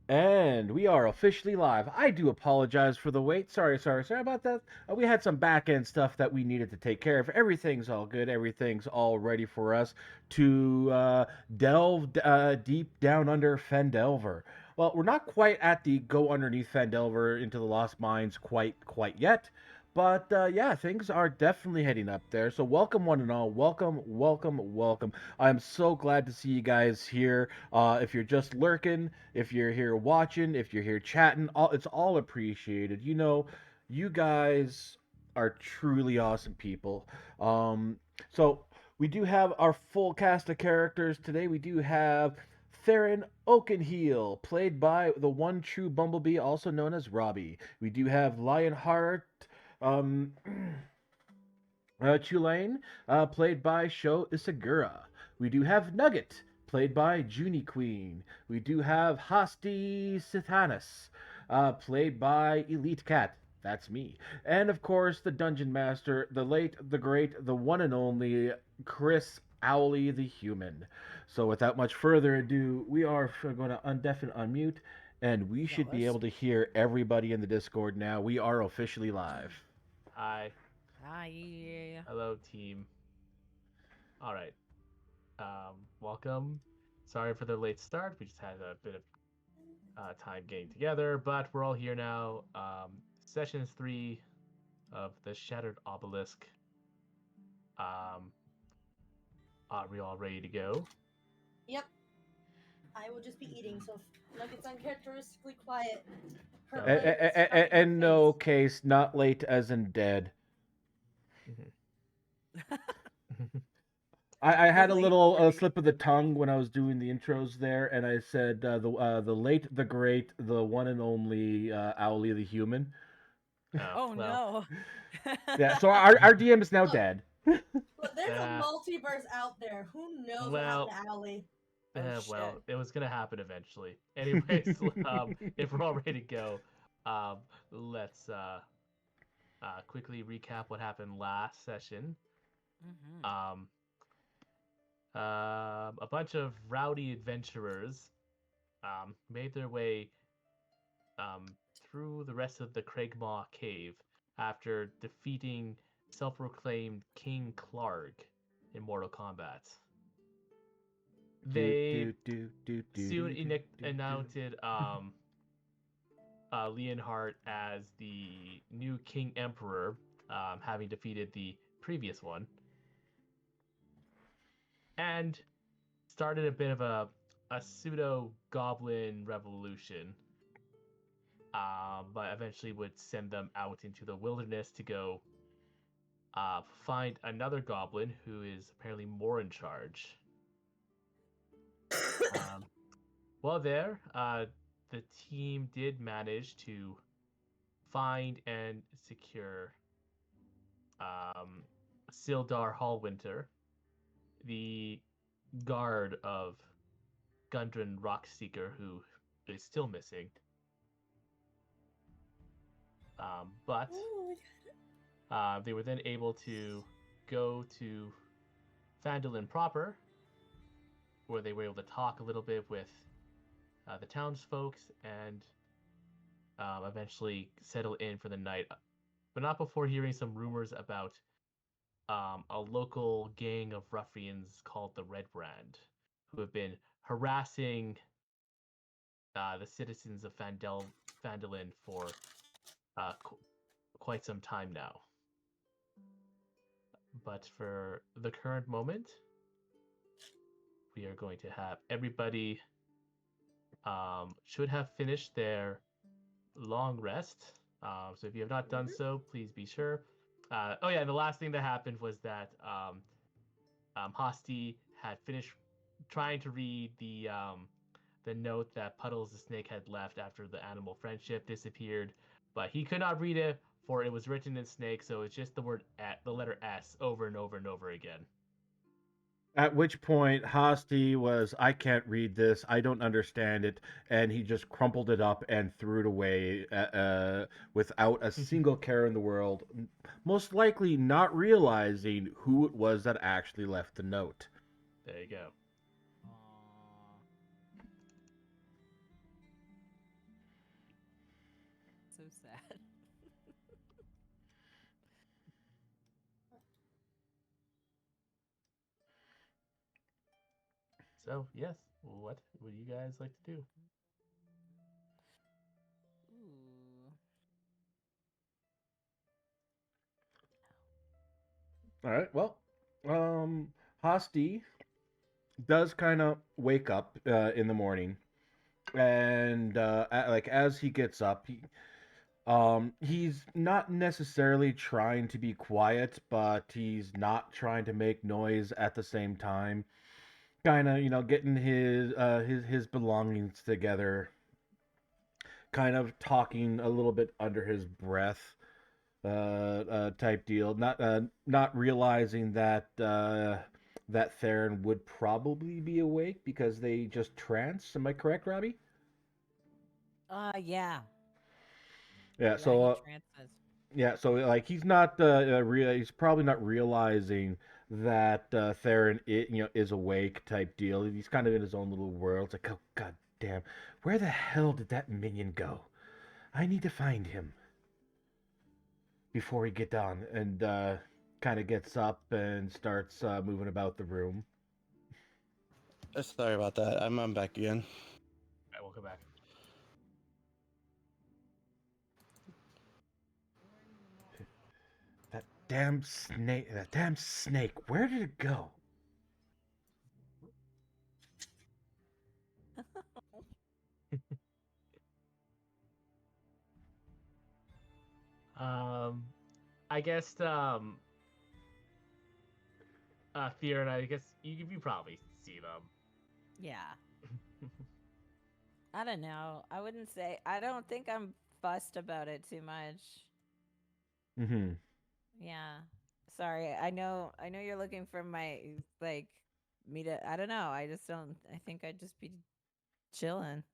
And we are officially live. I do apologize for the wait. Sorry about that. We had some back end stuff that we needed to take care of. Everything's all good. Everything's all ready for us to delve deep down under Phandelvor. Well, we're not quite at the go underneath Phandelvor into the Lost Mines quite yet. But yeah, things are definitely heading up there. So welcome one and all. Welcome. I'm so glad to see you guys here. If you're just lurking, if you're here watching, if you're here chatting, it's all appreciated. You guys are truly awesome people. So we do have our full cast of characters today. We do have Theron Oakenheel, played by the one true Bumblebee, also known as Robbie. We do have Lionheart, um, Tulane, played by Sho Isagura. We do have Nugget, played by Junie Queen. We do have Hasti Sithanis, played by Elite Cat. That's me. And of course, the Dungeon Master, the late, the great, the one and only Chris Owley the Human. So without much further ado, we are going to undeafen and unmute, and we should be Jealous. able to hear everybody in the Discord now. We are officially live. Hi. Hi. Hello, team. All right. Welcome. Sorry for the late start. We just had a bit of time getting together, but we're all here now. Session 3 of the Shattered Obelisk. Um, are we all ready to go? Yep. I will just be eating, so if Nugget's uncharacteristically quiet, her Okay. bite is stuck in her And no face. case, not late as in dead. I had a Late little already. slip of the tongue when I was doing the intros there, and I said the late, the great, the one and only Owly the Human. Oh, Oh well. no. Yeah, so our DM is now Look, dead. look, there's a Uh, multiverse out there. Who knows what happened well, to Owly? Oh well, shit. it was gonna happen eventually. Anyways, if we're all ready to go, let's quickly recap what happened last session. Mm-hmm. Um, a bunch of rowdy adventurers made their way um, through the rest of the Craigmaw cave after defeating self-proclaimed King Clark in Mortal Kombat. do They do do do do soon do do do. announced Leonhardt as the new King Emperor, having defeated the previous one, and started a bit of a pseudo goblin revolution, but eventually would send them out into the wilderness to go find another goblin who is apparently more in charge. Um, while there, the team did manage to find and secure um, Sildar Hallwinter, the guard of Gundren Rockseeker, who is still missing. But Ooh, they were then able to go to Phandalin proper, where they were able to talk a little bit with the townsfolk and eventually settle in for the night, but not before hearing some rumors about a local gang of ruffians called the Red Brand, who have been harassing the citizens of Phandalin for quite some time now. But for the current moment, we are going to have everybody should have finished their long rest. So if you have not done so, please be sure. Oh yeah, and the last thing that happened was that Hosti had finished trying to read the note that Puddles the snake had left after the animal friendship disappeared, but he could not read it for it was written in snake, so it's just the word the letter S over and over and over again. At which point, Hosty was, I can't read this, I don't understand it, and he just crumpled it up and threw it away without a single care in the world, most likely not realizing who it was that actually left the note. There you go. Aw. That's so sad. So yes, what would you guys like to do? Ooh. All right. Well, Hosty does kind of wake up in the morning, and like as he gets up, he's not necessarily trying to be quiet, but he's not trying to make noise at the same time. Kind of, getting his belongings together, kind of talking a little bit under his breath, type deal. Not realizing that that Theron would probably be awake because they just trance. Am I correct, Robbie? Yeah. Yeah. Yeah, he So trances. yeah. So like he's probably not realizing that Theron is awake type deal. He's kind of in his own little world. It's like, oh god damn, where the hell did that minion go? I need to find him before he get down, and kind of gets up and starts moving about the room. Sorry about that. I'm back again. All right, welcome back. That damn snake, where did it go? I guess Fear and I guess you probably see them. Yeah. I don't know. I wouldn't say. I don't think I'm fussed about it too much. Mm-hmm. Yeah. Sorry. I know you're looking for my like me to. I don't know. I just don't. I think I'd just be chilling.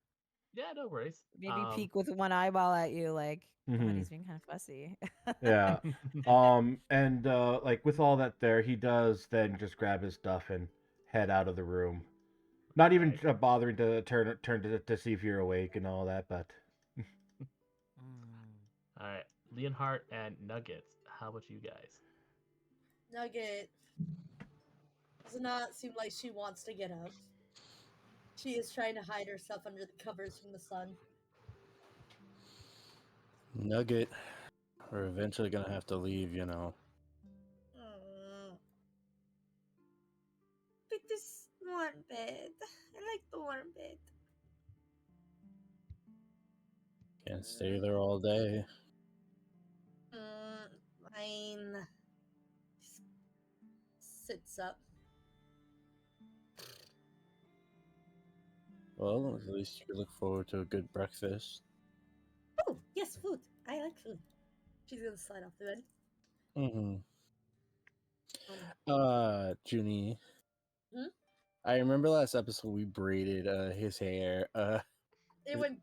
Yeah, no worries. Maybe peek with one eyeball at you, like God, Mm-hmm. he's being kind of fussy. Yeah. And like with all that there, he does then just grab his stuff and head out of the room. Not even Right. bothering to turn to see if you're awake and all that, but Mm. All right, Leonhardt and Nuggets. How about you guys? Nugget does not seem like she wants to get up. She is trying to hide herself under the covers from the sun. Nugget, we're eventually gonna have to leave, you know. But this warm bed. I like the warm bed. Can't stay there all day. Fine. Sits up. Well, at least you look forward to a good breakfast. Oh, yes, food. I like food. She's gonna slide off the bed. Mm-hmm. Um, Junie. Hmm? I remember last episode we braided his hair. it went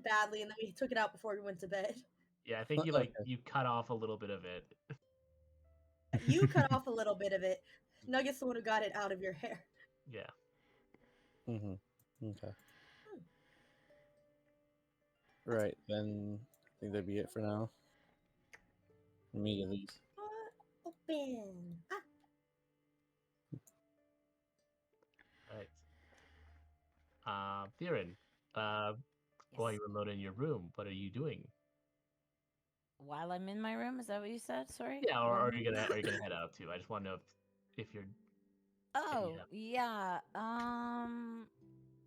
badly, and then we took it out before we went to bed. Yeah, I think Okay. you cut off a little bit of it. You cut off a little bit of it. Nugget's the one who got it out of your hair. Yeah. Mm-hmm. Okay. Right, then I think that'd be it for now. For me at least. Open. Ah, All right. Theron, while Yes. you're alone in your room, what are you doing? While I'm in my room, is that what you said? Sorry. Yeah, or While are I'm- you gonna head out too? I just want to know if you're. Oh, have- yeah.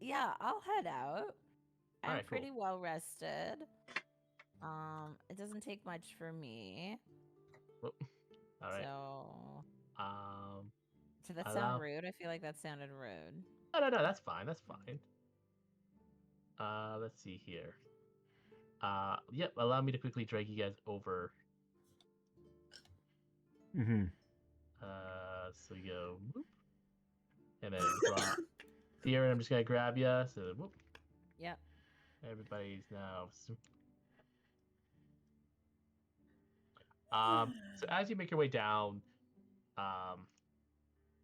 Yeah, I'll head out. I'm Alright, cool. pretty well rested. It doesn't take much for me. All right. So, Um, did that allow. sound rude? I feel like that sounded rude. No, that's fine. That's fine. Let's see here. Yep. Allow me to quickly drag you guys over. mm-hmm. So you go, whoop, and then draw. Theron, I'm just gonna grab you. So whoop. Yep. Everybody's now. So as you make your way down,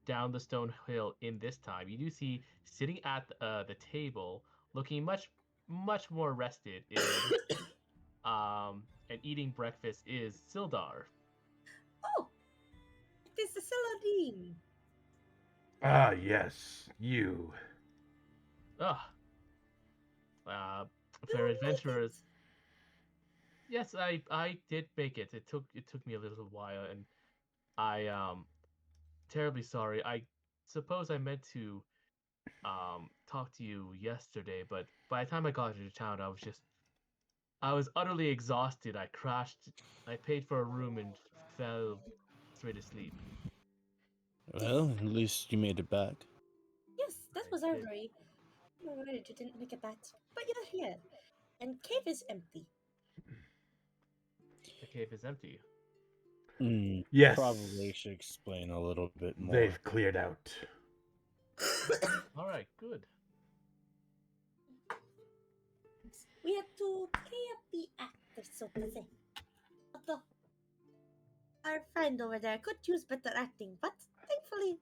down the stone hill in this time, you do see sitting at the table, looking much more rested, is and eating breakfast is Sildar. Oh, it is the Saladin. Ah, yes, you. Ugh. Uh, You fair make adventurers. it. Yes, I did make it. It took me a little while, and I terribly sorry. I suppose I meant to talk to you yesterday, but by the time I got into town, I was utterly exhausted. I crashed. I paid for a room and fell straight asleep. Well, at least you made it back. Yes, that I was our did. worry. We were worried you didn't make it back. But you're here. And cave is empty. The cave is empty. Yes. Probably should explain a little bit more. They've cleared out. All right, good. We had to play up the actors, so to say. Although, our friend over there could use better acting, but thankfully,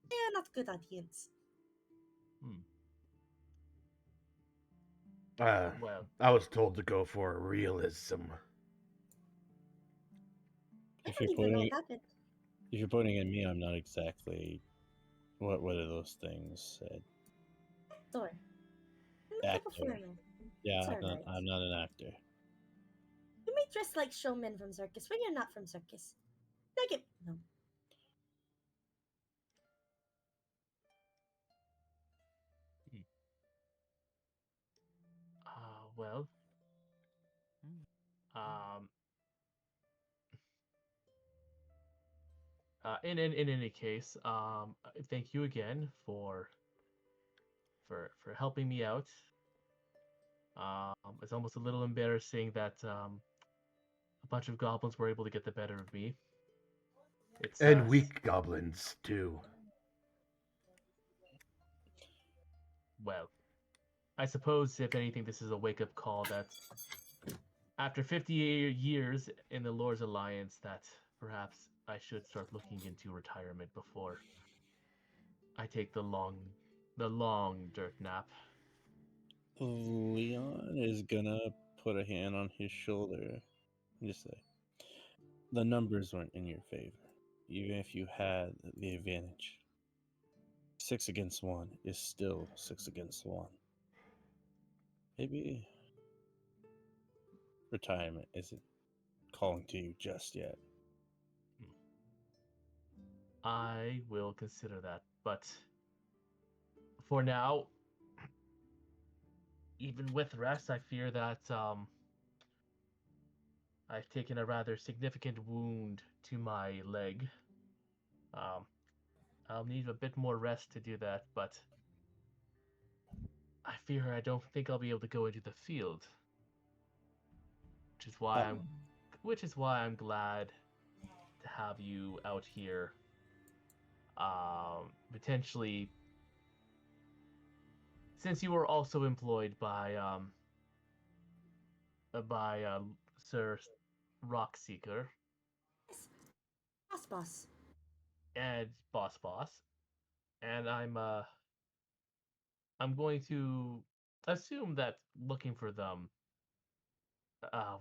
they are not good audience. Hmm. Well, I was told to go for realism. I If don't you're even know putting what happened. if you're pointing at me, I'm not exactly what are those things said? Actor. I'm not a Actor. performer. Yeah, It's I'm not, alright. I'm not an actor. You may dress like showmen from circus when you're not from circus. Like it. No. hmm. Well, Mm. um, in any case, thank you again for helping me out. It's almost a little embarrassing that a bunch of goblins were able to get the better of me. It's And weak goblins, too. well, I suppose if anything, this is a wake up call that after 50 years in the Lord's Alliance, that perhaps I should start looking into retirement before I take the long dirt nap. Leon is gonna put a hand on his shoulder and just say, the numbers weren't in your favor, even if you had the advantage. 6 against 1 is still 6 against 1. Maybe retirement isn't calling to you just yet. I will consider that, but for now, even with rest, I fear that I've taken a rather significant wound to my leg. Um, I'll need a bit more rest to do that, but I fear I don't think I'll be able to go into the field, which is why Uh, I'm which is why I'm glad to have you out here. Potentially, since you were also employed by Sir Rockseeker Yes. Boss. and Boss, and I'm going to assume that looking for them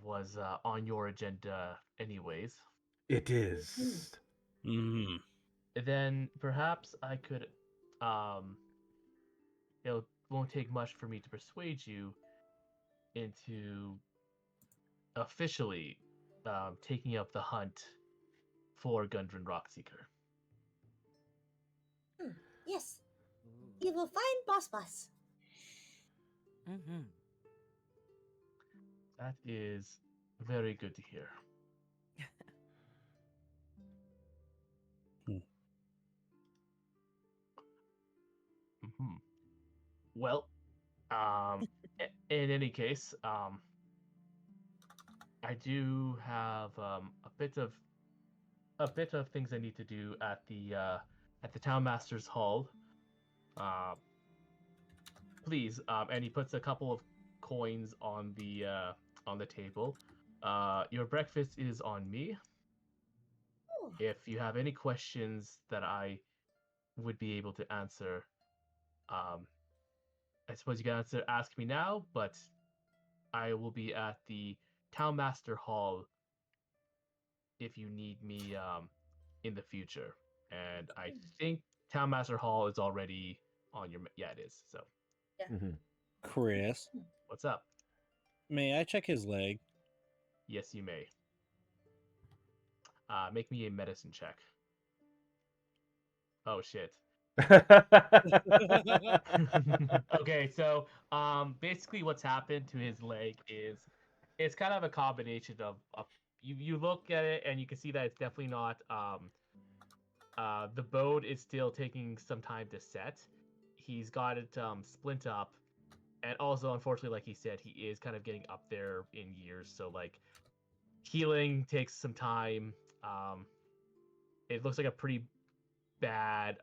was on your agenda anyways. It is. mm, Then perhaps I could um it won't take much for me to persuade you into officially taking up the hunt for Gundren Rockseeker. Yes. You will find Boss. Mm-hmm. That is very good to hear. hmm. Hmm. Well, in any case, I do have a bit of things I need to do at the town master's hall. Uh, please, and he puts a couple of coins on the table. Your breakfast is on me. Oh, If you have any questions that I would be able to answer, um, I suppose you can ask me now, but I will be at the Townmaster Hall if you need me in the future. And I think Townmaster Hall is already on your. Yeah, it is. So, Mhm. Chris, what's up? may I check his leg? Yes, you may. Make me a medicine check. Oh shit. Okay, so basically what's happened to his leg is it's kind of a combination of you look at it and you can see that it's definitely not the bone is still taking some time to set. He's got it splint up, and also unfortunately, like he said, he is kind of getting up there in years, so like healing takes some time. Um, it looks like a pretty bad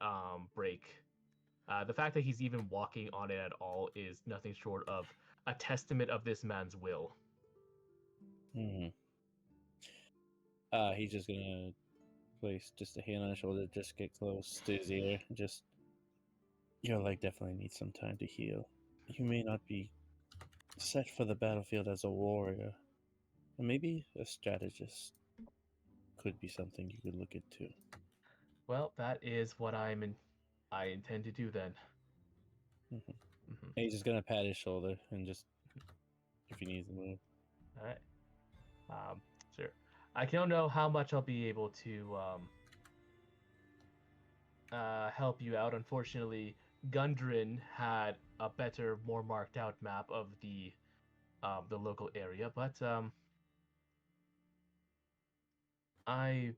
break. The fact that he's even walking on it at all is nothing short of a testament of this man's will. Hmm. He's just gonna place just a hand on his shoulder, just get close to his ear. Just, your leg definitely needs some time to heal. You may not be set for the battlefield as a warrior, or maybe a strategist could be something you could look into. Well, that is what I intend to do then. Hmm. Mm-hmm. And he's just gonna pat his shoulder and just, if he needs to move. All right. Sure. I don't know how much I'll be able to help you out. Unfortunately, Gundren had a better, more marked out map of the local area, but I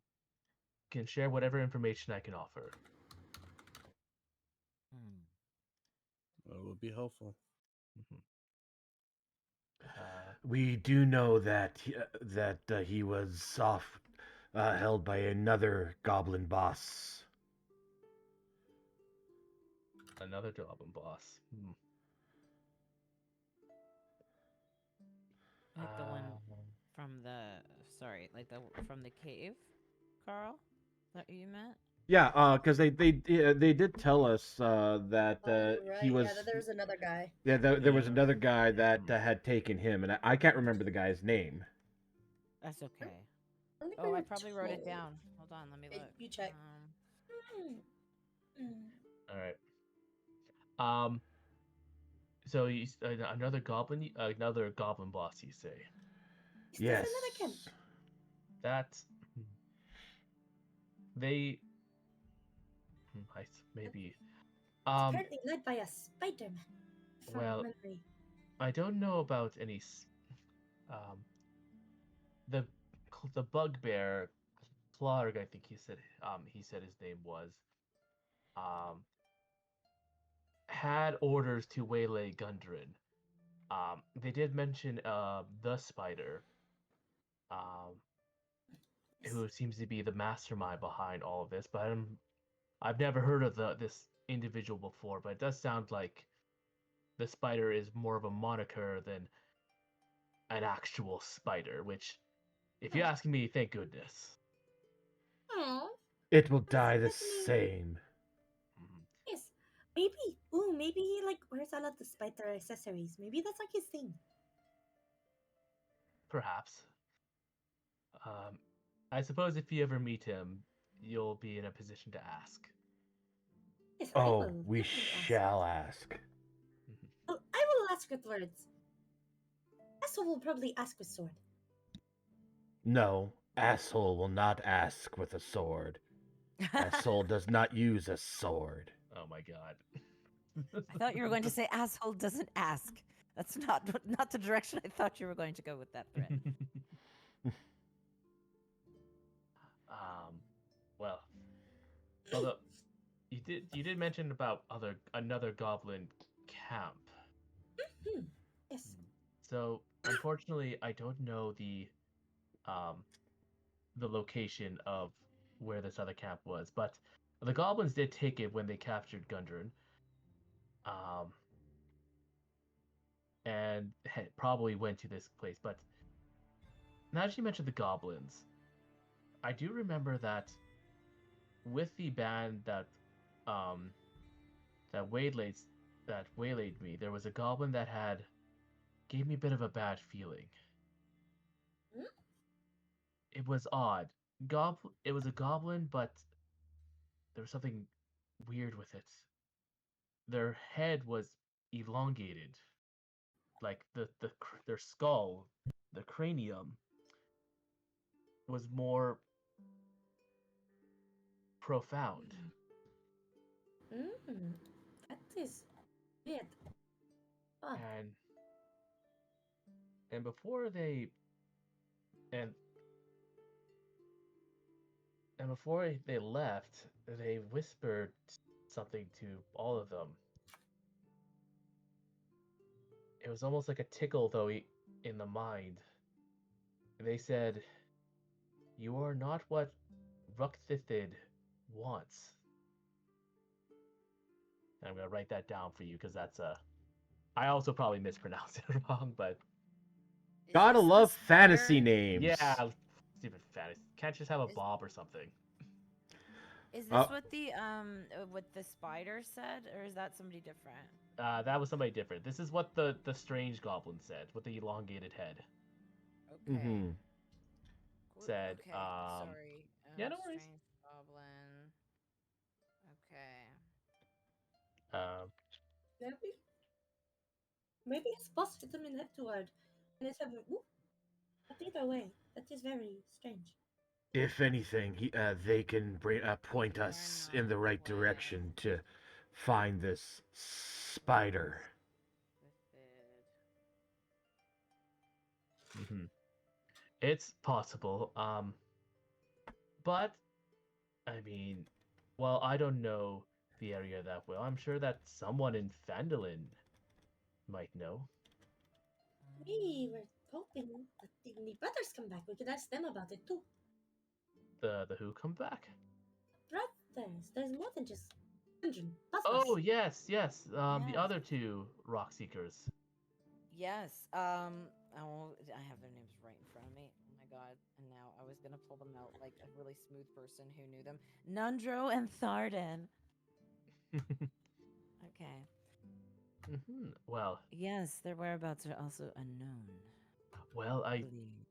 can share whatever information I can offer. Hmm. It would be helpful. Mhm. We do know that he was held by another goblin boss. Another goblin boss. Like the one Um, from the like the from the cave, Carl. Is that what you meant? Yeah, because they did tell us that Oh, he right. was. Yeah, that there was another guy. Yeah, there was Yeah. another guy that had taken him, and I can't remember the guy's name. That's okay. I don't think Oh, we I were probably wrote it told. down. Hold on, let me Okay, look. you check. all right. Um. So another goblin boss, you say? Is this Yes. another camp? That they. Maybe. It's Um. apparently led by a Spider-Man. From Well, memory. I don't know about any. Um. The the bugbear, Clark, I think he said. He said his name was. Um. Had orders to waylay Gundren. They did mention the spider. Um. Who seems to be the mastermind behind all of this, but I've never heard of this individual before, but it does sound like the spider is more of a moniker than an actual spider, which, if you ask me, thank goodness. Aww. It will That's die the definitely same. Mhm. yes. Maybe. Ooh, maybe he like wears all of the spider accessories. Maybe that's like his thing. Perhaps. Um, I suppose if you ever meet him, you'll be in a position to ask. Yes, I Oh, will we definitely ask. shall ask. Mhm. Oh, I will ask with words. Asshole will probably ask with sword. No, asshole will not ask with a sword. Asshole does not use a sword. Oh my god. I thought you were going to say asshole doesn't ask. That's not the direction I thought you were going to go with that threat. um, well, although you did mention about another goblin camp. Hmm. Yes. So unfortunately, I don't know um the location of where this other camp was, but the goblins did take it when they captured Gundren. Um, and probably went to this place. But now that you mentioned the goblins, I do remember that with the band um that waylaid that waylaid me, there was a goblin that had gave me a bit of a bad feeling. it was odd. It was a goblin, but there was something weird with it. Their head was elongated, like their skull, the cranium was more profound. That is weird. Oh, And and before they and and before they left, they whispered something to all of them. It was almost like a tickle, though, in the mind. They said, "You are not what Ruckthithid wants." And I'm gonna write that down for you because that's a. I also probably mispronounced it wrong, but Is Gotta this the love fantasy spider? names. yeah, stupid fantasy. Can't just have a Is- Bob or something. Is Uh, this what the spider said, or is that somebody different? That was somebody different. This is what the strange goblin said with the elongated head. Okay. Mm-hmm. Said, Okay. Sorry. yeah, no worries. Strange goblin. Okay. Um, maybe it's boss vitamin afterward. And it's a but either way, that is very strange. If anything, they can point You're us in not the right what direction to find this spider. twisted. mhm. It's possible. But I mean, well, I don't know the area that well. I'm sure that someone in Phandelin might know. We were hoping that the brothers come back. We could ask them about it too. The who come back? Brothers, there's more than just dungeon. Oh yes, yes. The Yes. other two rock seekers. Yes. I have their names right in front of me. Oh my god! And now I was gonna pull them out like a really smooth person who knew them. Nundro and Tharden. Okay. Well, Yes, their whereabouts are also unknown. well, I I believe.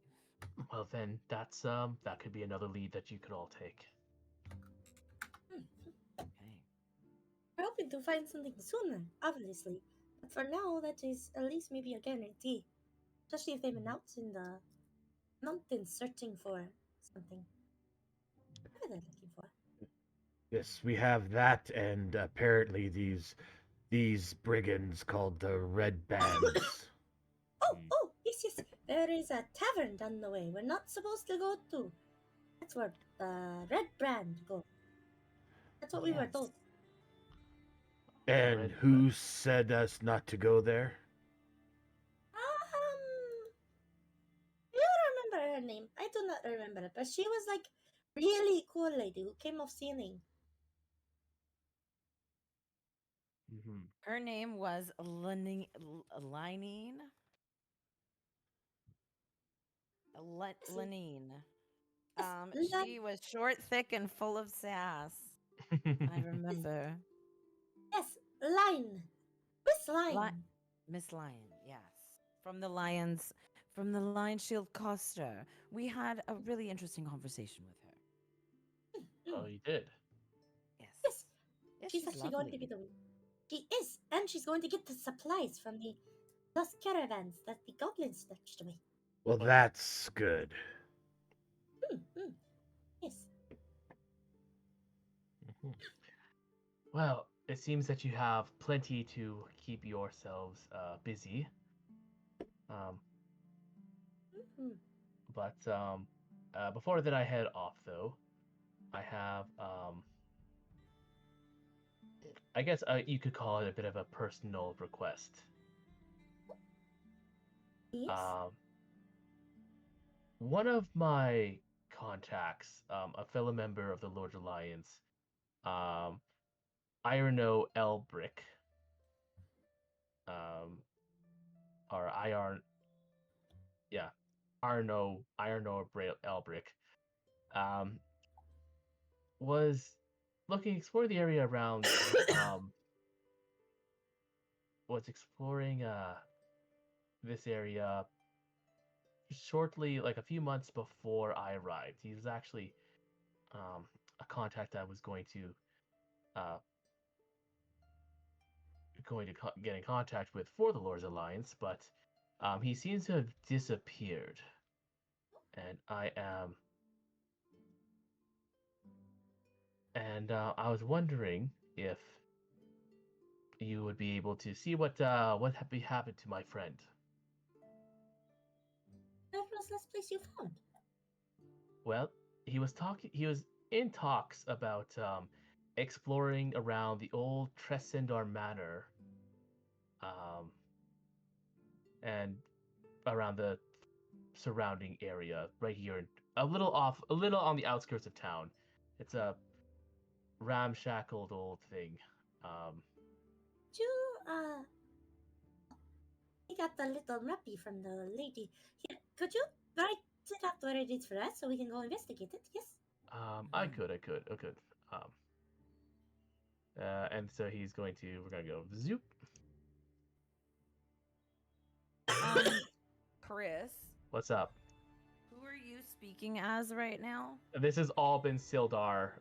well then that's that could be another lead that you could all take. Okay. We're hoping to find something sooner, obviously. But for now, that is at least maybe a guarantee. Especially if they've been out in the mountains searching for something. What are they looking for? Yes, we have that, and apparently these brigands called the Red Bands. Oh, yes. There is a tavern down the way we're not supposed to go to. That's where the red brand go. That's what we were Yes. told. And Red who said us not to go there? You don't remember her name. I do not remember it, but she was like really cool lady who came off ceiling. Mm-hmm. Her name was Linene. Linene. She was short, thick, and full of sass. I remember. Yes, Line. Miss Line. Miss Lion, yes. From the Lion Shield Costa. We had a really interesting conversation with her. Oh, you did. Yes. Yes, Yes, she's actually going to lovely. be the. She is, and she's going to get the supplies from the lost caravans that the goblins snatched away. Well, that's good. Yes. Mhm. Well, it seems that you have plenty to keep yourselves busy. Um, Mhm. but before that, I head off though. I have I guess you could call it a bit of a personal request. Yes. Um, one of my contacts, a fellow member of the Lord Alliance, um, Irono Elbrick, um, or Iron, yeah, Irono Elbrick, um, was exploring the area around, was exploring this area shortly, like a few months before I arrived. He was actually a contact I was uh, going to get in contact with for the Lord's Alliance, but he seems to have disappeared, and I was wondering if you would be able to see what happened to my friend. Where was this place you found? Well, he was in talks about exploring around the old Tresendar Manor, um, and around the surrounding area, right here, a little on the outskirts of town. It's a ramshackled old thing. Um, You, I got the little mappy from the lady. Here, could you write it out where it is for us so we can go investigate it? Yes? I could. Um, and so we're gonna go zoop. Chris, What's up? who are you speaking as right now? This has all been Sildar,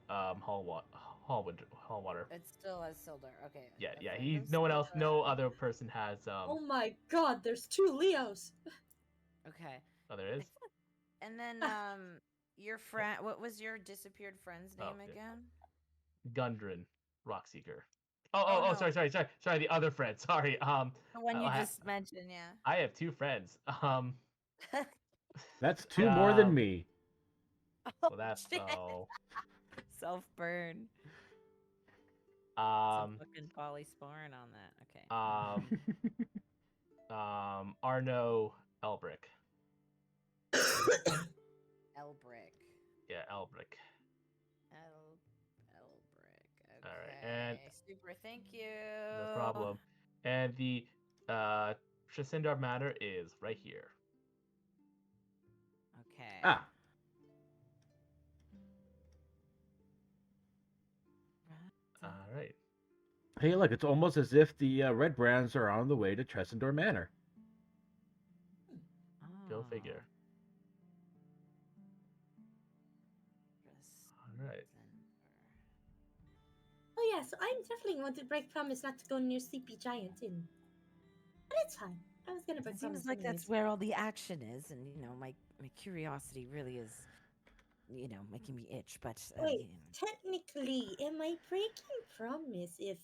Hallwater. It's still as Sildar. Okay. Yeah, a yeah. friend of No one else, Sildar. no other person has. Oh my god, there's 2 Leos. Okay. Oh, there is. And then your friend, what was your disappeared friend's name okay. again? Gundren, Rockseeker. Oh, no. Sorry. The other friend. Sorry. The one you I, just mentioned, yeah. I have 2 friends. That's 2 more than Um, me. Well, that's shit. oh. Self burn. Um, Some fucking polyspawn on that. Okay. Arno Elbrick. Elbrick. Yeah, Elbrick. Elbrick. Okay. All right, and Super. Thank you. no problem. And the Tresendar Manor is right here. Okay. Ah, All right. hey, look, it's almost as if the Red Brands are on the way to Tressendor Manor. Go figure. All right. Oh yeah, so I'm definitely going to break promise not to go near Sleepy Giant in. But it's fine. I was gonna break It promise. seems like anyways. that's where all the action is, and my curiosity really is, making me itch. But Wait, technically, am I breaking promise if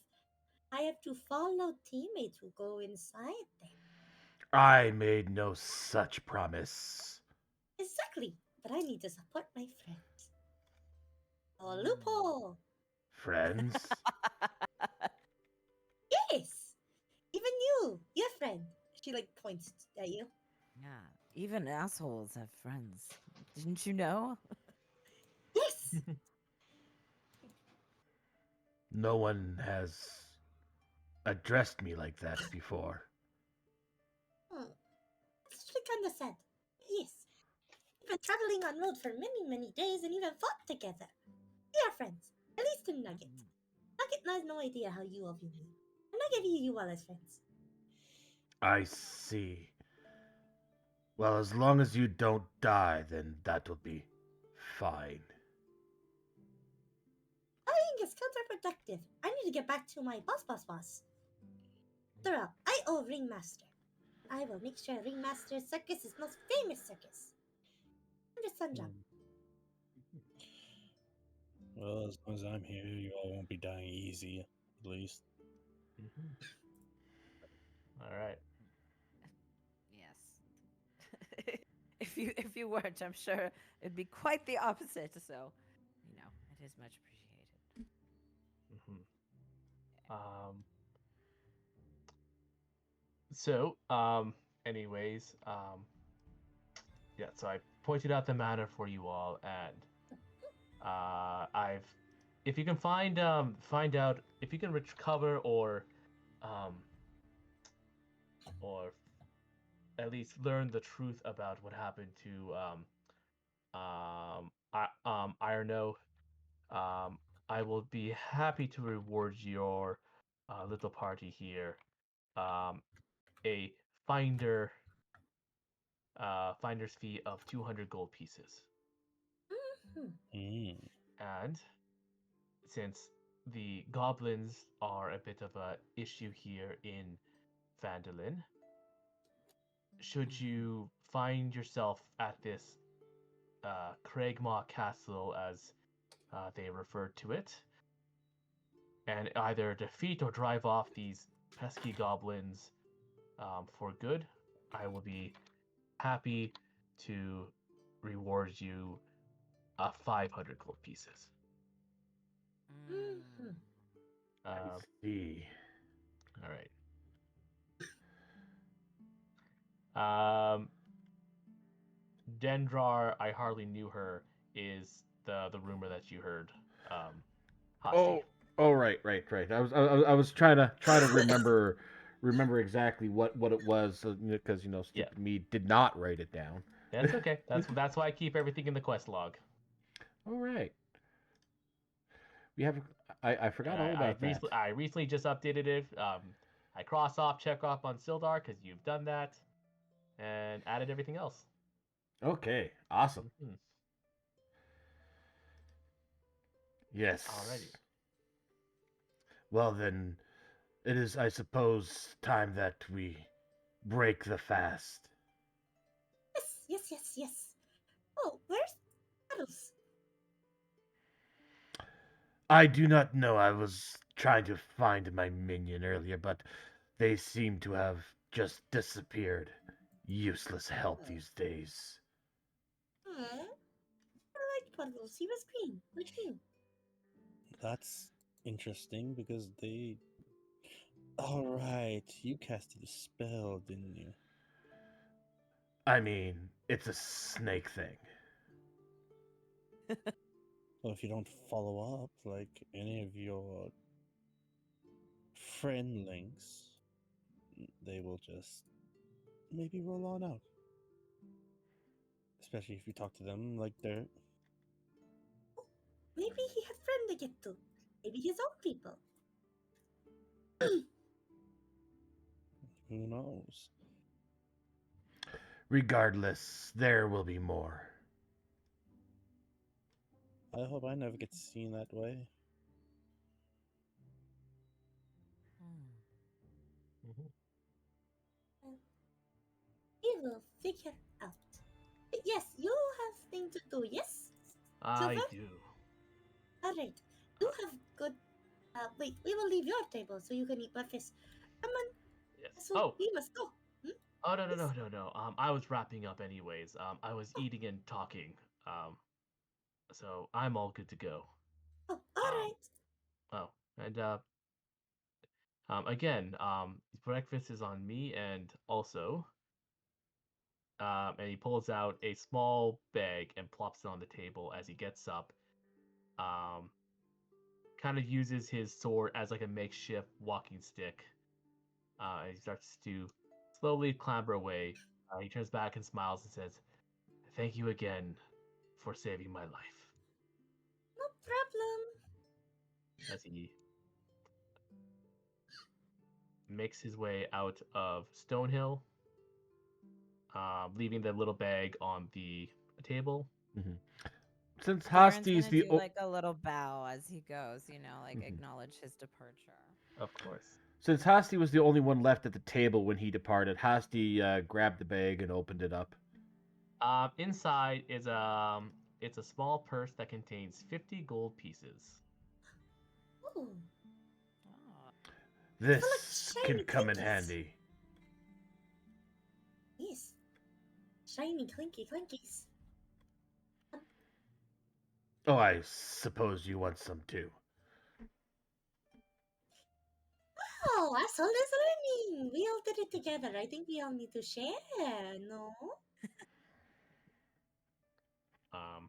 I have to follow teammates who go inside them? I made no such promise. Exactly, but I need to support my friends. A loophole! Friends? Yes! Even you, your friend. She like points at you. yeah, even assholes have friends. Didn't you know? Yes! No one has addressed me like that before. It's actually kinda sad. Yes. We've been traveling on road for many, many days and even fought together. We are friends. At least in Nugget. Nugget has no idea how you all view me. And I view you all as friends. I see. Well, as long as you don't die, then that'll be fine. Dying is counterproductive. I need to get back to my boss. After all, I owe Ringmaster. I will make sure Ringmaster's circus is most famous circus. Under Sunjump. Well, as long as I'm here, you all won't be dying easy, at least. All right. Yes. if you weren't, I'm sure it'd be quite the opposite. So, it is much appreciated. Anyways, yeah. So I pointed out the matter for you all, and if you can find out if you can recover or at least learn the truth about what happened to Irono, I will be happy to reward your little party here. A finder finder's fee of 200 gold pieces. Mm. And since the goblins are a bit of a issue here in Phandelin, should you find yourself at this Craigmaw Castle, as they refer to it, and either defeat or drive off these pesky goblins for good, I will be happy to reward you 500 gold pieces. Mhm. I Um, see. all right. Dendrar, I hardly knew her, is the rumor that you heard. Hosty. Oh, right. I was trying to remember exactly what it was because Yeah, stupid me did not write it down. that's okay. That's why I keep everything in the quest log. All right. We have. I forgot all about that. I recently just updated it. I check off on Sildar because you've done that, and added everything else. Okay. Awesome. Mhm. Yes. Alrighty. Well then, it is, I suppose, time that we break the fast. Yes. Oh, where's Battles? I do not know. I was trying to find my minion earlier, but they seem to have just disappeared. Useless help these days. I like Battles. He was green, like you. That's interesting because they. All right, you casted a spell, didn't you? I mean, it's a snake thing. Well, if you don't follow up, like any of your friendlings, they will just maybe roll on out. Especially if you talk to them like they're. Maybe he had friend to get to. Maybe his own people. Who knows? Regardless, there will be more. I hope I never get seen that way. Mhm. We will figure out. Yes, you have thing to do. Yes, I Silver. do. All right. You have good. Wait. We will leave your table so you can eat breakfast. Come on. Yes. So we must go. Oh no. Yes. I was wrapping up anyways. I was eating and talking. So I'm all good to go. Oh, all Um, right. oh, and again, breakfast is on me, and also, and he pulls out a small bag and plops it on the table as he gets up. Um, kind of uses his sword as like a makeshift walking stick. And he starts to slowly clamber away. He turns back and smiles and says, "Thank you again for saving my life." No problem. As he makes his way out of Stonehill, leaving the little bag on the table. Mhm. Since Darren's Hasti's gonna the do like a little bow as he goes, like Mhm. acknowledge his departure. Of course. Since Hasti was the only one left at the table when he departed, Hasti grabbed the bag and opened it up. Inside is it's a small purse that contains 50 gold pieces. Ooh, Oh. This shiny can come in clinkies. handy. yes. Shiny clinkies. Oh, I suppose you want some too. Oh, us all is learning. We all did it together. I think we all need to share. No. Um,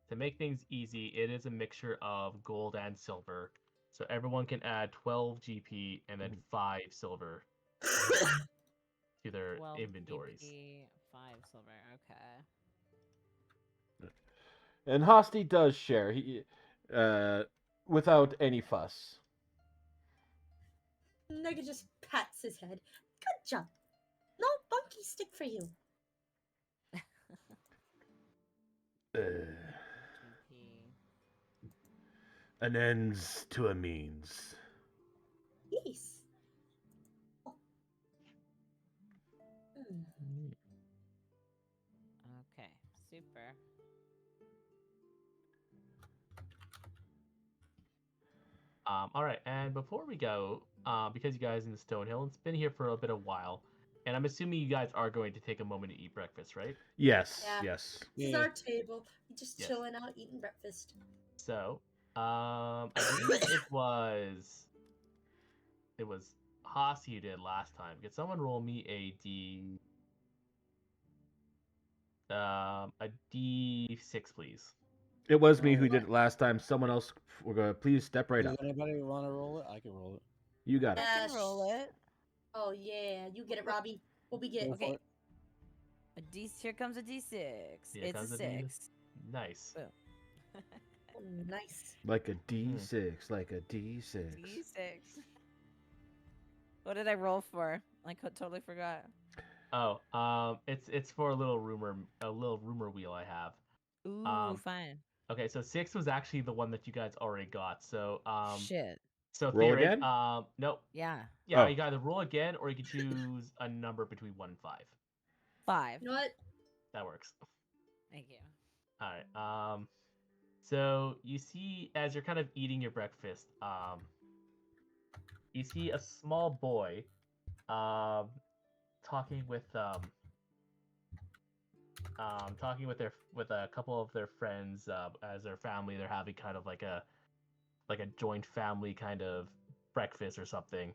to make things easy, it is a mixture of gold and silver. So everyone can add 12 GP and then 5 silver to their 12 inventories. GP, 5 silver. Okay. And Hasti does share. Without any fuss. Nugget just pats his head. Good job. No bunky stick for you. Uh, GP. an ends to a means. Yes. Oh. Okay, super. All right, and before we go, because you guys in the Stonehill, it's been here for a bit of while, and I'm assuming you guys are going to take a moment to eat breakfast, right? Yes, Yeah. yes. This is Yeah. our table. We're just Yes. chilling out, eating breakfast. So, I believe it was Haas who did last time. Could someone roll me a D6, please? It was me Oh, who did it last time. Someone else, we're gonna please step right Does up. anybody want to roll it? I can roll it. You got it. I can roll it. Oh yeah, you get it, Robbie. What we get? Go Okay. for it. A D. Here comes a D6. Here It's a comes a D- 6. Nice. Boom. Oh, nice. Like a D6, like a D6. D6. What did I roll for? I totally forgot. Oh, it's for a little rumor wheel I have. Ooh, fine. Okay, so 6 was actually the one that you guys already got. So Shit. so Roll theory, again? nope. Yeah. Yeah, Oh. you can either roll again or you can choose a number between 1 and 5. 5. You know what? That works. Thank you. All right. So you see, as you're kind of eating your breakfast, you see a small boy, talking with with a couple of their friends, as their family. They're having kind of like a joint family kind of breakfast or something.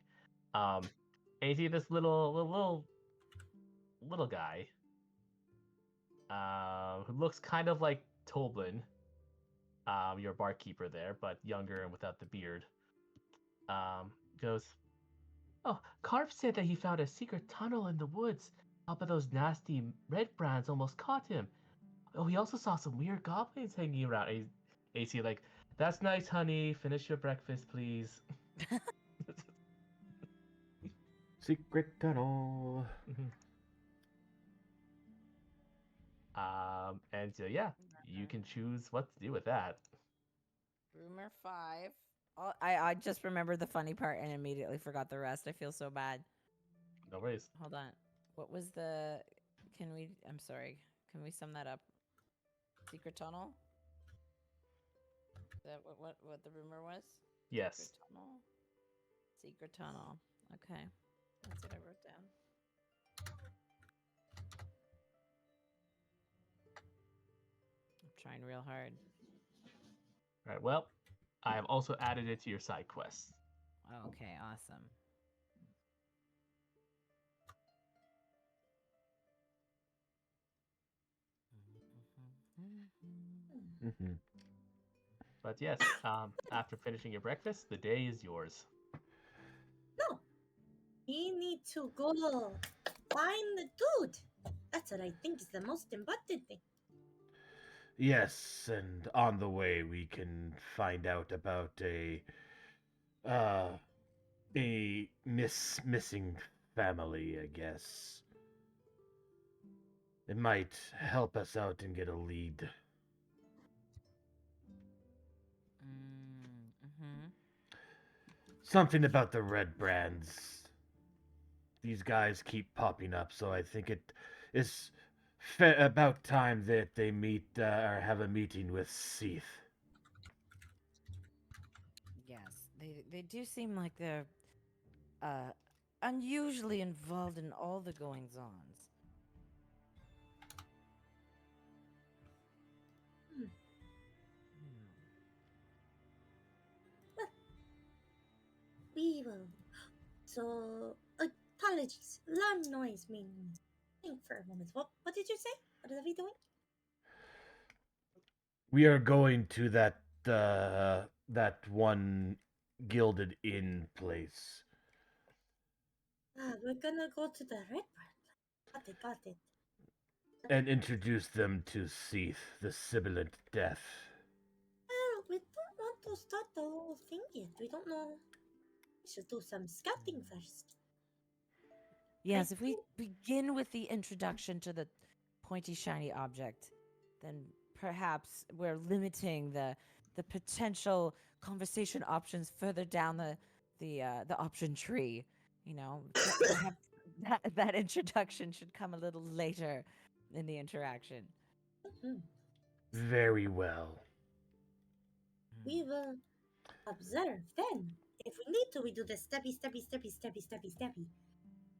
And you see this little guy, who looks kind of like Toblin, your barkeeper there, but younger and without the beard. Goes, "Oh, Carp said that he found a secret tunnel in the woods. But those nasty red brands almost caught him. Oh, he also saw some weird goblins hanging around." And AC like, "That's nice, honey. Finish your breakfast, please." Secret tunnel. And so yeah, you can choose what to do with that. Rumor 5. Oh, I just remembered the funny part and immediately forgot the rest. I feel so bad. No worries. Hold on. What was the? Can we? I'm sorry. Can we sum that up? Secret tunnel. Is that what the rumor was? Yes. Secret tunnel. Secret tunnel. Okay, that's what I wrote down. I'm trying real hard. All right. Well, I have also added it to your side quests. Okay, awesome. Mm-hmm. But yes, after finishing your breakfast, the day is yours. No. We need to go find the dude. That's what I think is the most important thing. Yes, and on the way we can find out about a missing family, I guess. It might help us out and get a lead. Mm-hmm. Something about the red brands. These guys keep popping up, so I think it is about time that they meet or have a meeting with Seath. Yes, they do seem like they're unusually involved in all the goings-ons. Hmm. We will. So, apologies. Alarm noise means. Think for a moment. What did you say? What are we doing? We are going to that one gilded inn place. We're gonna go to the red part. Got it. And introduce them to Seath, the sibilant death. Well, we don't want to start the whole thing yet. We don't know. We should do some scouting first. Yes, if we think- begin with the introduction to the pointy shiny object, then perhaps we're limiting the potential conversation options further down the option tree. You know, perhaps that introduction should come a little later in the interaction. Hmm. Very well. We will observe then. If we need to, we do the stabby, stabby, stabby, stabby, stabby, stabby.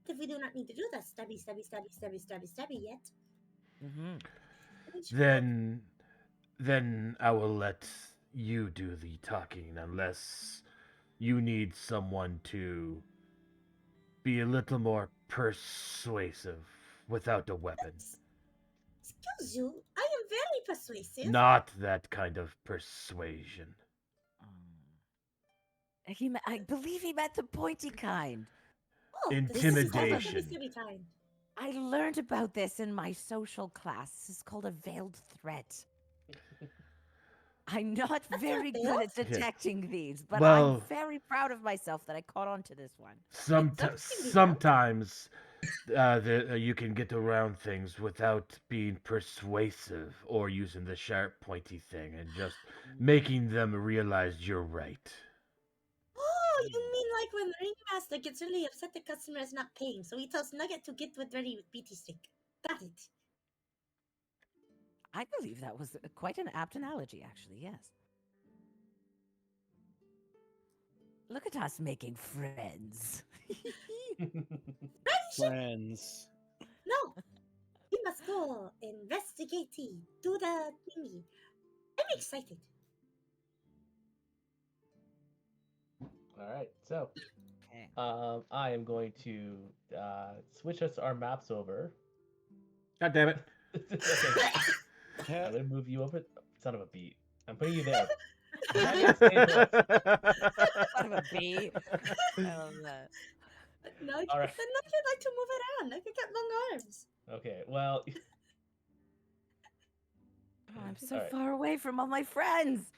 If we do not need to do the stabby, stabby, stabby, stabby, stabby, stabby yet, Mm-hmm. we should Then I will let you do the talking unless you need someone to be a little more persuasive without a weapon. Excuse you, I am very persuasive. Not that kind of persuasion. I believe he meant the pointy kind. Oh, Intimidation. This is stabby, stabby kind. I learned about this in my social class. This is called a veiled threat. I'm not very good at veiled? detecting these, but Well- I'm very proud of myself that I caught on to this one. Sometimes you can get around things without being persuasive or using the sharp, pointy thing and just making them realize you're right. Oh, you mean like when Ringmaster gets really upset the customer is not paying, so he tells Nugget to get with ready with BT stick. Got it. I believe that was quite an apt analogy, actually, yes. Look at us making friends. Friends. No, we must go investigate. Do the thingy. I'm excited. All right, so Okay. I am going to switch our maps over. God damn it. Okay, I'm gonna move you over. Son of a beat. I'm putting you there. Nugget, stay put. Son of a bee. I love that. Nugget, All right. the Nugget like to move around. Nugget got long arms. Okay, well, Oh, I'm so All right. far away from all my friends.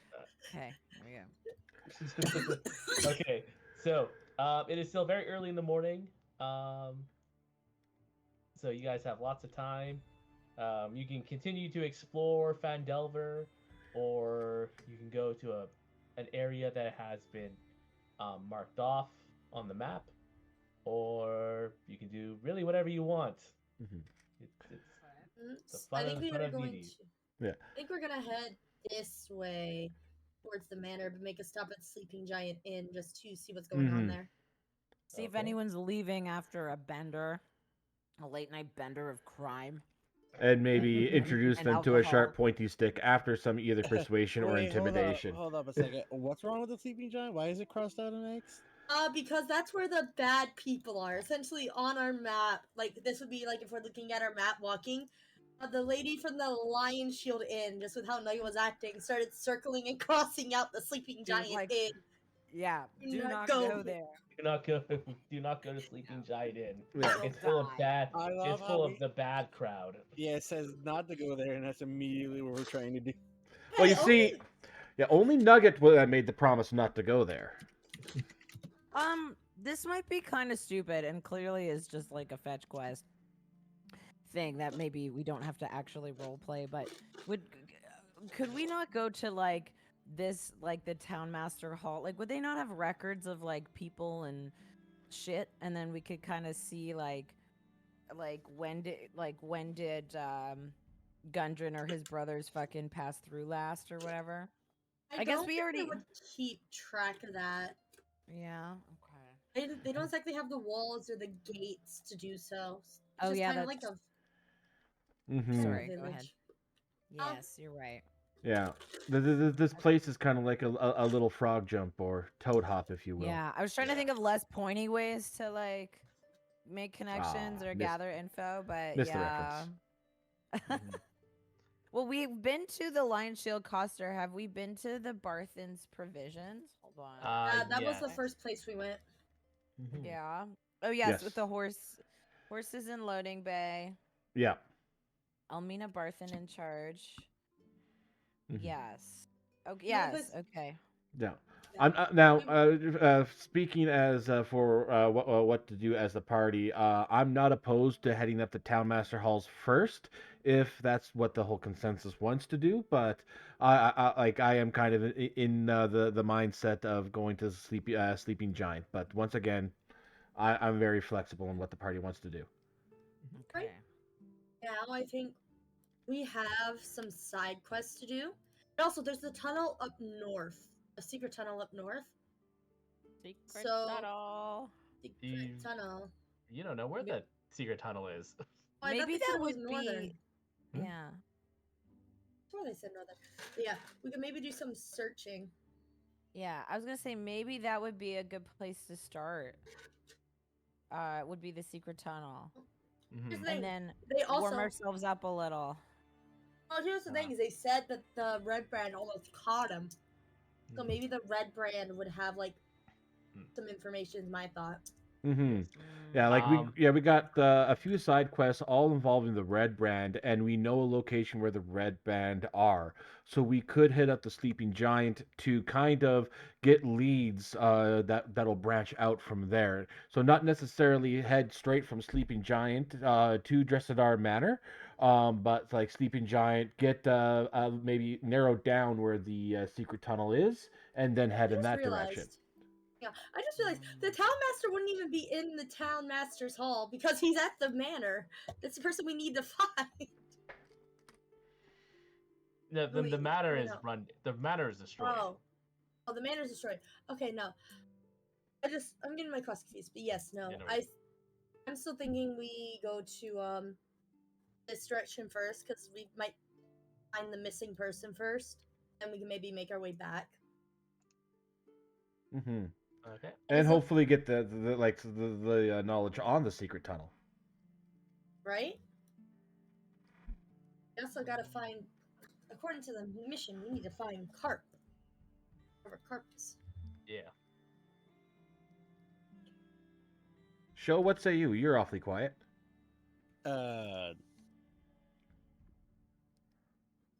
Okay, there we go. okay, so it is still very early in the morning. So you guys have lots of time. You can continue to explore Phandelvor, or you can go to an area that has been marked off on the map, or you can do really whatever you want. Mhm. It's the I fun think of, we fun are of going DD. to. Yeah. I think we're gonna head this way towards the manor, but make a stop at Sleeping Giant Inn just to see what's going on Mhm. there. See if Okay. anyone's leaving after a bender, a late night bender of crime. And maybe introduce And them to a alcohol. sharp, pointy stick after some either persuasion or Wait, intimidation. Hold up a second. What's wrong with the sleeping giant? Why is it crossed out an X? Because that's where the bad people are. Essentially, on our map, like this would be like if we're looking at our map walking. The lady from the Lion Shield Inn, just with how Nugget was acting, started circling and crossing out the Sleeping Dude, Giant like, Inn. Yeah, Do do not not go go here. there. Do not go. Do not go to Sleeping Giant Inn. Yeah. It's full of die. bad. I love It's how full of we- the bad crowd. Yeah, it says not to go there, and that's immediately what we're trying to do. Well, you Hey, see, yeah, only Nugget made the promise not to go there. This might be kind of stupid and clearly is just like a fetch quest thing that maybe we don't have to actually role play, but could we not go to like this, like the town master hall? Like, would they not have records of like people and shit, and then we could kind of see like when did Gundren or his brothers fucking pass through last or whatever? I guess don't we think already- they would keep track of that. Yeah. Okay. They don't exactly have the walls or the gates to do so. It's Oh, just yeah, kind of like that's- a Mm-hmm. Sorry, go village. ahead. Oh. Yes, you're right. Yeah. This place is kind of like a little frog jump or toad hop, if you will. Yeah, I was trying to think of less pointy ways to like make connections or missed- gather info, but missed the yeah. reference. Well, we've been to the Lion Shield Coster. Have we been to the Barthen's Provisions? Hold on. That was the Yes. first place we went. Mhm. Yeah. Oh yes, Yes. with the horses in loading bay. Yeah. Almina Barthen in charge. Mhm. Yes. Okay. Yeah, Yes. but- Okay. Yeah. Now, speaking as for what to do as the party, I'm not opposed to heading up to Town Master Halls first if that's what the whole consensus wants to do. But I am kind of in the mindset of going to Sleeping Giant. But once again, I'm very flexible in what the party wants to do. Okay. Now I think we have some side quests to do. And also, there's the tunnel up north, a secret tunnel up north. Secret So- tunnel. Secret You- tunnel. You don't know where Ma- that secret tunnel is. Oh, I thought Maybe they said that it was would northern. be. Hmm? Yeah. That's where they said northern. But yeah, we could maybe do some searching. Yeah, I was gonna say maybe that would be a good place to start. Would be the secret tunnel, Mhm. Here's the and thing, then they warm also. ourselves up a little. Well, here's the thing: is they said that the red brand almost caught him. So Mhm. maybe the red brand would have like Hmm. some information. Is my thought. Mm-hmm. Mm. Yeah, like Um, we got a few side quests all involving the red brand, and we know a location where the red band are. So we could hit up the Sleeping Giant to kind of get leads that'll branch out from there. So not necessarily head straight from Sleeping Giant to Dressadar Manor, but like Sleeping Giant, get maybe narrow down where the secret tunnel is, and then head I in just that direction. realized. Yeah, I just realized the town master wouldn't even be in the town master's hall because he's at the manor. That's the person we need to find. the Wait, matter is no. run. The matter is destroyed. Oh, the manor's destroyed. Okay, no. I'm getting my quest confused, but yes, no. Yeah, no worries. I'm still thinking we go to this direction first because we might find the missing person first, and we can maybe make our way back. Mm-hmm. Okay. And Is it- hopefully get the knowledge on the secret tunnel. Right? We also gotta find, according to the mission, we need to find Carp. Wherever Carp is. Yeah. Show, what say you? You're awfully quiet. I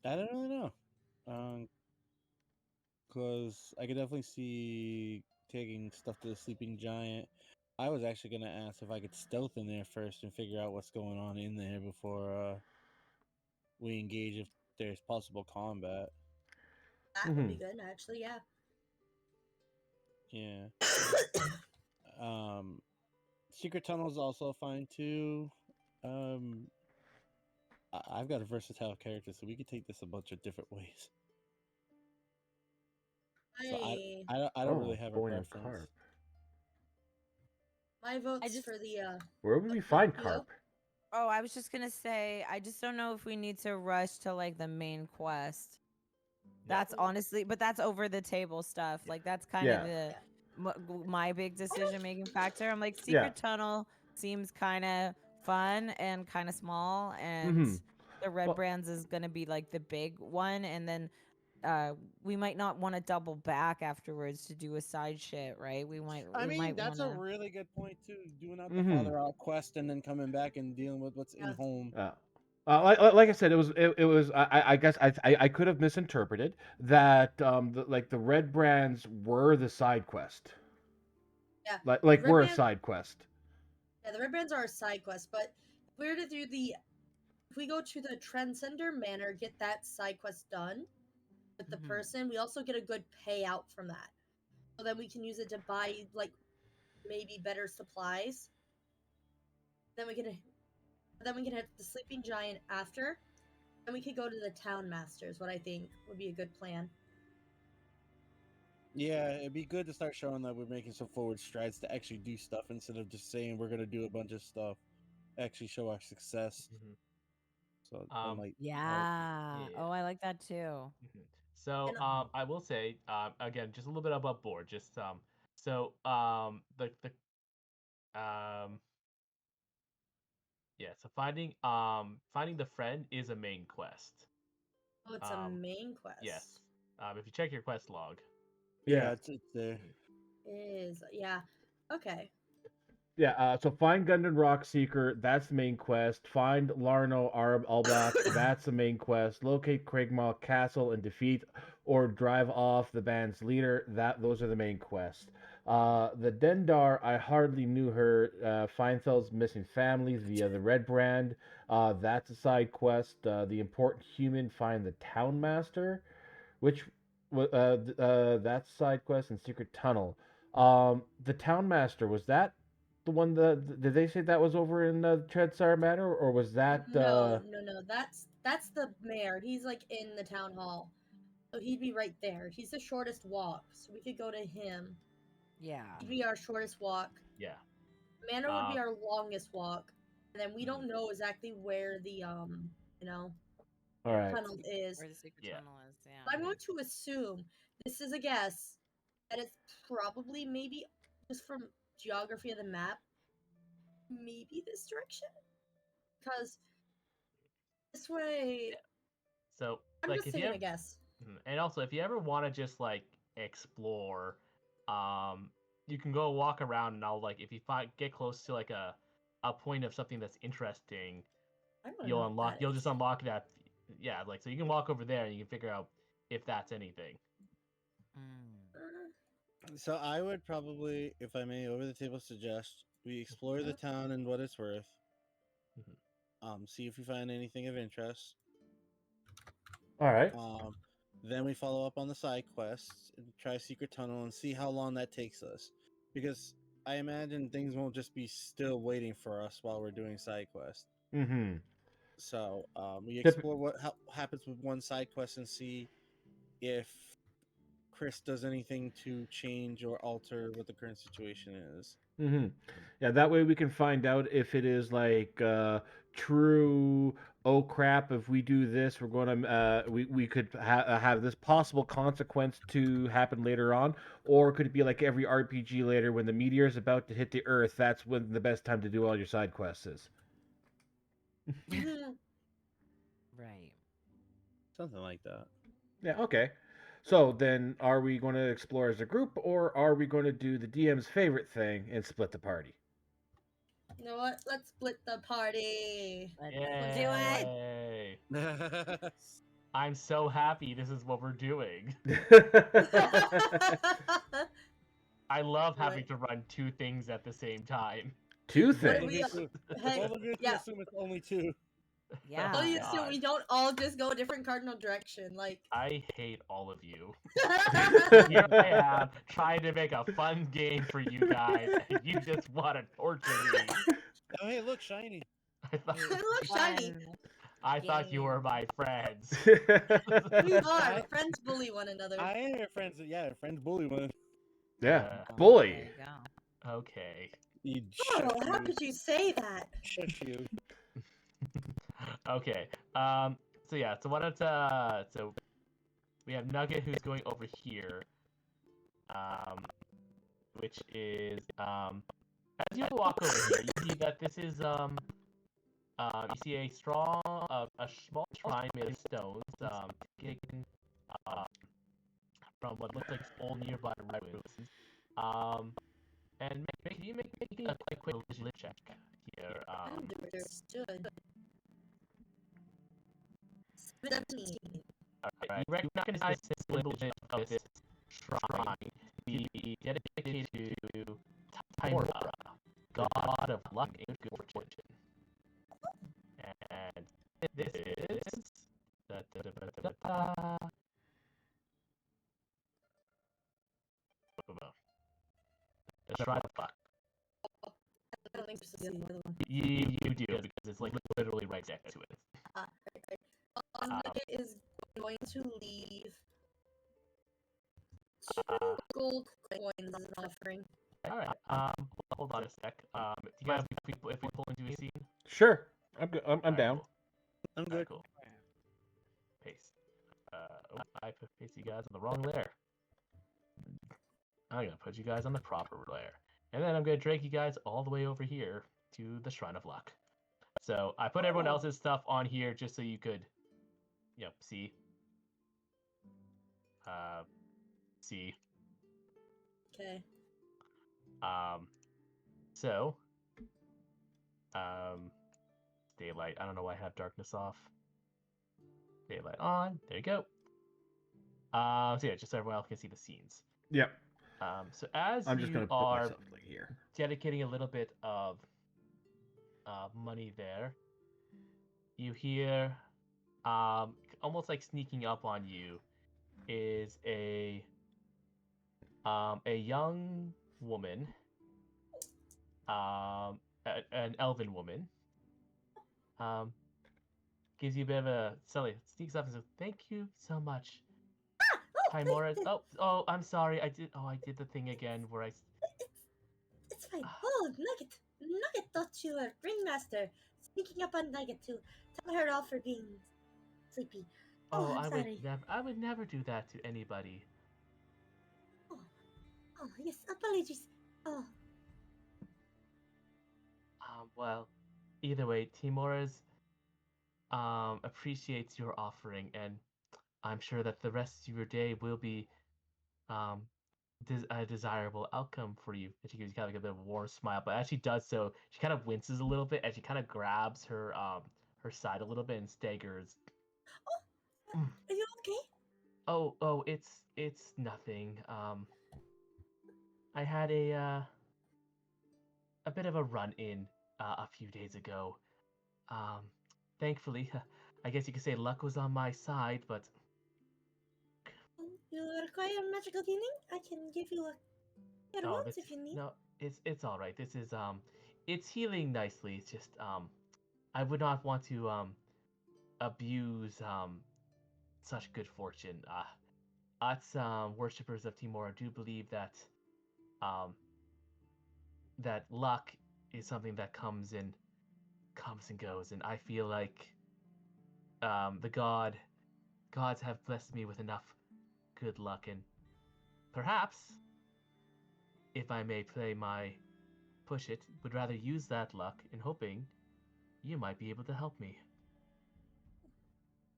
don't really know. Because I could definitely see taking stuff to the Sleeping Giant. I was actually gonna ask if I could stealth in there first and figure out what's going on in there before we engage if there's possible combat. That would be good, actually, yeah. Yeah. Secret tunnel's also fine too. I've got a versatile character, so we could take this a bunch of different ways. So I don't really have a going on preference. carp. My vote's just- for the Where would we find Yo. carp? Oh, I was just gonna say, I just don't know if we need to rush to like the main quest. That's honestly, but that's over the table stuff. Like that's kind of the my big decision making factor. I'm like, secret tunnel seems kind of fun and kind of small, and the red Well- brands is gonna be like the big one, and then we might not want to double back afterwards to do a side shit, right? We might. I we mean, might that's wanna... a really good point too. Doing out the Father Out quest and then coming back and dealing with what's in Yeah. home. Like I said, it was. I guess I could have misinterpreted that. The red brands were the side quest. Yeah. Like Red we're a Band- side quest. Yeah, the red bands are a side quest, but if we were to do if we go to the Transcender Manor, get that side quest done with the Mhm. person, we also get a good payout from that. So then we can use it to buy like maybe better supplies. Then we can hit the Sleeping Giant after. And we could go to the Town Masters, what I think would be a good plan. Yeah, it'd be good to start showing that we're making some forward strides to actually do stuff instead of just saying we're gonna do a bunch of stuff. Actually show our success. Mhm. So like Yeah. Yeah. Oh, I like that too. Mhm. So And- I will say again just a little bit above board. Just so the yeah, so finding the friend is a main quest. Oh, it's a main quest. Yes. If you check your quest log. yeah, it's there. Yeah. Okay. Yeah, so find Gundam Rock Seeker, that's the main quest. Find Larno Arb Albach, that's the main quest. Locate Krigmaw Castle and defeat or drive off the band's leader, those are the main quests. The Dendar, I hardly knew her. Feinfeld's missing family via the Red Brand. That's a side quest. The important human find the town master, which that's side quest and secret tunnel. The town master, was that the one that did they say that was over in Treadsire Manor, or was that No. That's the mayor. He's like in the town hall. So he'd be right there. He's the shortest walk. So we could go to him. Yeah. He'd be our shortest walk. Yeah. Manor would be Um, our longest walk. And then we don't know exactly where the you know, all right? tunnel is. Where the secret Yeah. tunnel is, yeah. I'm going to assume, this is a guess, that it's probably maybe just from geography of the map, maybe this direction? Because this way, So, I'm like, just if saying you a guess. and also if you ever want to just like explore, you can go walk around and I'll like if you get close to like a point of something that's interesting, I don't know what that you'll is. just unlock that. Yeah, like so you can walk over there and you can figure out if that's anything. Mm. So I would probably, if I may, over the table suggest we explore the town and what it's worth. See if we find anything of interest. All right. Then we follow up on the side quests and try secret tunnel and see how long that takes us. Because I imagine things won't just be still waiting for us while we're doing side quests. Mm-hmm. So we explore what happens with one side quest and see if Chris does anything to change or alter what the current situation is. Mm-hmm. Yeah, that way we can find out if it is like true. Oh crap! If we do this, we're going to we could have this possible consequence to happen later on, or could it be like every RPG later when the meteor is about to hit the Earth? That's when the best time to do all your side quests is. Right. Something like that. Yeah. Okay. So then, are we going to explore as a group, or are we going to do the DM's favorite thing and split the party? You know what? Let's split the party. Let's do it. Yay! I'm so happy this is what we're doing. I love having to run two things at the same time. Two What things. do we- Hey, Well, we're yeah. assume it's only two. Yeah. Well, you God. assume we don't all just go a different cardinal direction. Like, I hate all of you. Here I am trying to make a fun game for you guys, and you just want to torture me. Oh, hey, look, shiny. I thought, look shiny. Fun. I thought you were my friends. We are. Friends bully one another. I am your friends. Yeah, your friends bully one. Yeah, There bully. you go. Okay. You Oh, how could you say that? Shush you. Okay. So yeah. So why don't so we have Nugget who's going over here. Which is as you walk over here, you see that this is you see a small shrine made of stones, taken from what looks like old nearby ruins. And can you make a quick religion check here? Understood. 17. Alright, you recognize the symbol of this shrine to be dedicated to Timora, god of luck and good fortune. And this is the shrine of luck. I don't think this is the other one. You do because it's like literally right next to it. Right. Nugget is going to leave 2 gold coins as an offering. All right. Hold on a sec. Do you guys, if we pull into a scene? Sure, I'm good. I'm Alright, down. cool. I'm Alright, good. cool. Paste. I pasted you guys on the wrong layer. I'm gonna put you guys on the proper layer, and then I'm gonna drag you guys all the way over here to the Shrine of Luck. So I put everyone else's stuff on here just so you could, see. See. Okay. So, daylight. I don't know why I have darkness off. Daylight on. There you go. So yeah, just so everyone else can see the scenes. Yep. So as I'm just you gonna put are myself like here. dedicating a little bit of money there, you hear almost like sneaking up on you is a young woman, an elven woman, um, gives you a bit of a silly, sneaks up and says, "Thank you so much, Oh, Timora's." I'm sorry. I did the thing again where I. it's fine. Oh, Nugget. Nugget thought you were ringmaster. Sneaking up on Nugget to tell her off for being sleepy. Oh, I'm sorry. I would never do that to anybody. Oh, yes, apologies. Oh, Well, either way, Timora's appreciates your offering, and I'm sure that the rest of your day will be um a desirable outcome for you. And she gives you kind of like a bit of a warm smile, but as she does so, she kind of winces a little bit as she kind of grabs her side a little bit and staggers. Mm. are you okay? It's nothing. I had a bit of a run in a few days ago. Um, Thankfully, I guess you could say luck was on my side, but You require magical healing? I can give you a cure oh, wounds if you need. no, it's all right. This is it's healing nicely. It's just I would not want to abuse such good fortune. Us worshippers of Timor do believe that um that luck is something that comes and goes, and I feel like the gods have blessed me with enough good luck, and perhaps, if I may play my push it, would rather use that luck in hoping you might be able to help me.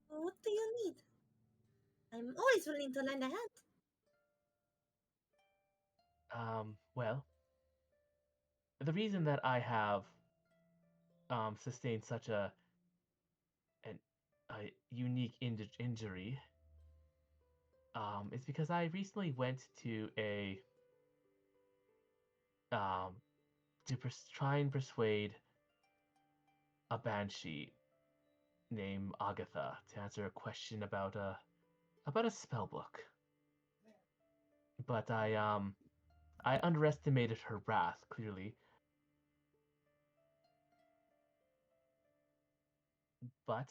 What do you need? I'm always willing to lend a hand. Well, the reason that I have sustained such an, a unique injury is because I recently went to a um, to try and persuade a banshee named Agatha to answer a question about a spell book. But I underestimated her wrath, clearly. But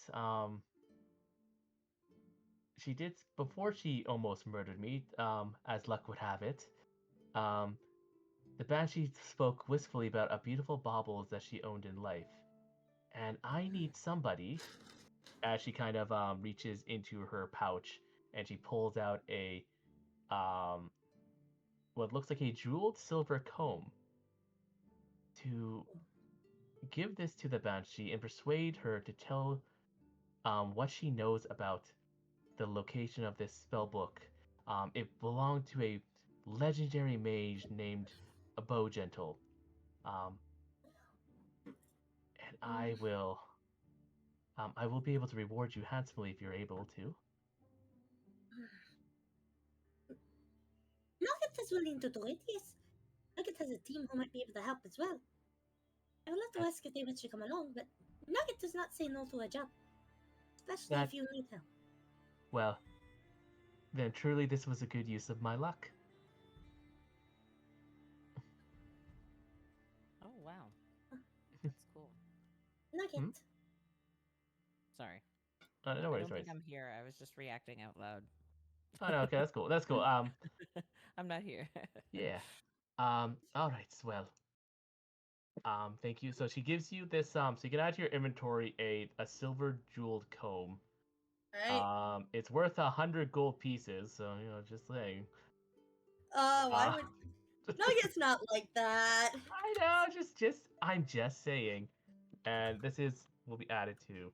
she did before she almost murdered me, as luck would have it. Um, the banshee spoke wistfully about a beautiful baubles that she owned in life, and I need somebody. As she kind of reaches into her pouch and she pulls out a um, what looks like a jeweled silver comb to give this to the banshee and persuade her to tell what she knows about the location of this spell book. It belonged to a legendary mage named Bowgentle, um, and I will be able to reward you handsomely if you're able to. Nugget is willing to do it, yes. Nugget has a team who might be able to help as well. I will have to ask if they wish to come along, but Nugget does not say no to a job, especially That if you need help. well, then truly this was a good use of my luck. Oh wow, that's cool. Nugget. Hmm? Sorry. No I worries, don't no think worries. I'm here. I was just reacting out loud. Oh no, okay, that's cool. That's cool. I'm not here. Yeah. All right. Well, thank you. So she gives you this. So you can add to your inventory a silver jeweled comb. Right? It's worth 100 gold pieces. So just saying. Why Uh, would Nugget's not like that? I know. I'm just saying. And this will be added to.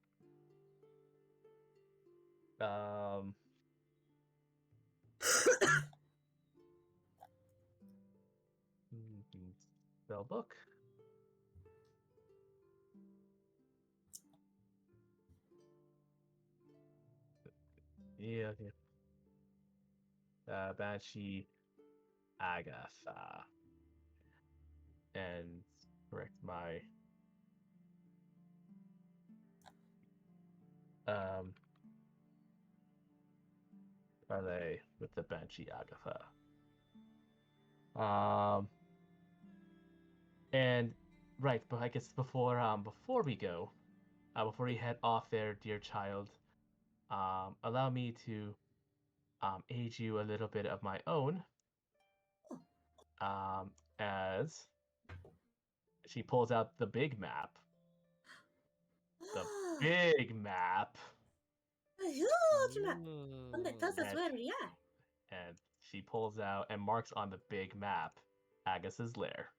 Um, spell book. Yeah. Okay. Banshee Agatha. And correct my ballet with the Banshee Agatha. And right, but I guess before we go, before we head off there, dear child, allow me to aid you a little bit of my own. As she pulls out the big map. The big map. A huge map. One that tells us And- where we are. And she pulls out and marks on the big map Agas's lair.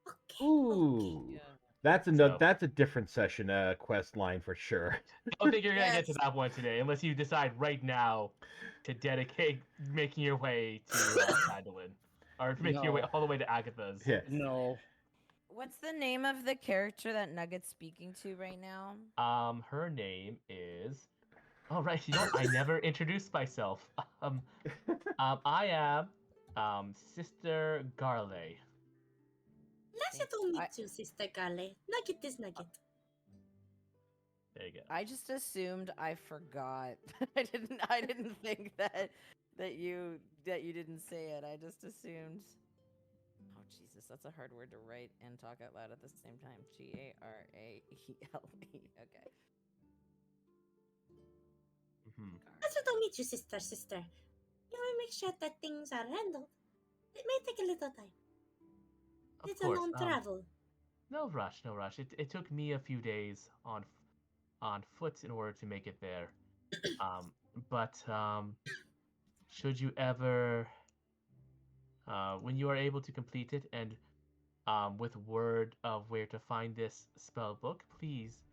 Okay. Ooh, Yeah. that's So- that's a different session quest line for sure. I don't think you're gonna get to Yes. that one today, unless you decide right now to dedicate making your way to Phandelvor, or making your way No. all the way to Agatha's. Yeah. No. What's the name of the character that Nugget's speaking to right now? Her name is. Oh right, you know what? I never introduced myself. I am Sister Garley. Pleasure to meet I- you, Sister Garley. Nugget is Nugget. There you go. I just assumed I forgot. I didn't think that you didn't say it. I just assumed. Oh Jesus, that's a hard word to write and talk out loud at the same time. Garale. Okay. Mhm. Pleasure to meet you, Sister. You will make sure that things are handled. It may take a little time. Of It's course. a long travel. No rush, no rush. It took me a few days on foot in order to make it there. But should you ever, when you are able to complete it and with word of where to find this spell book, please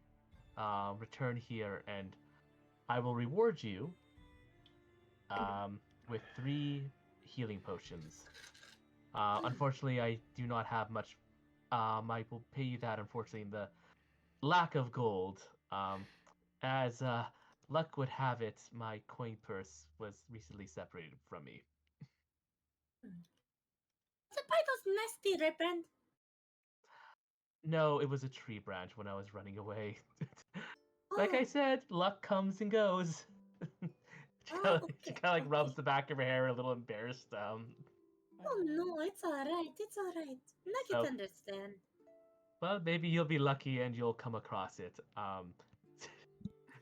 return here and I will reward you with 3 healing potions. Unfortunately, I do not have much. I will pay you that, unfortunately, in the lack of gold. As luck would have it, my coin purse was recently separated from me. Was it by those nasty ribbon? No, it was a tree branch when I was running away. Like I Oh, said, luck comes and goes. She Oh, kind of okay, like rubs okay. the back of her hair, a little embarrassed. Oh no, it's alright. It's alright. Nugget So- understand. Well, maybe you'll be lucky and you'll come across it.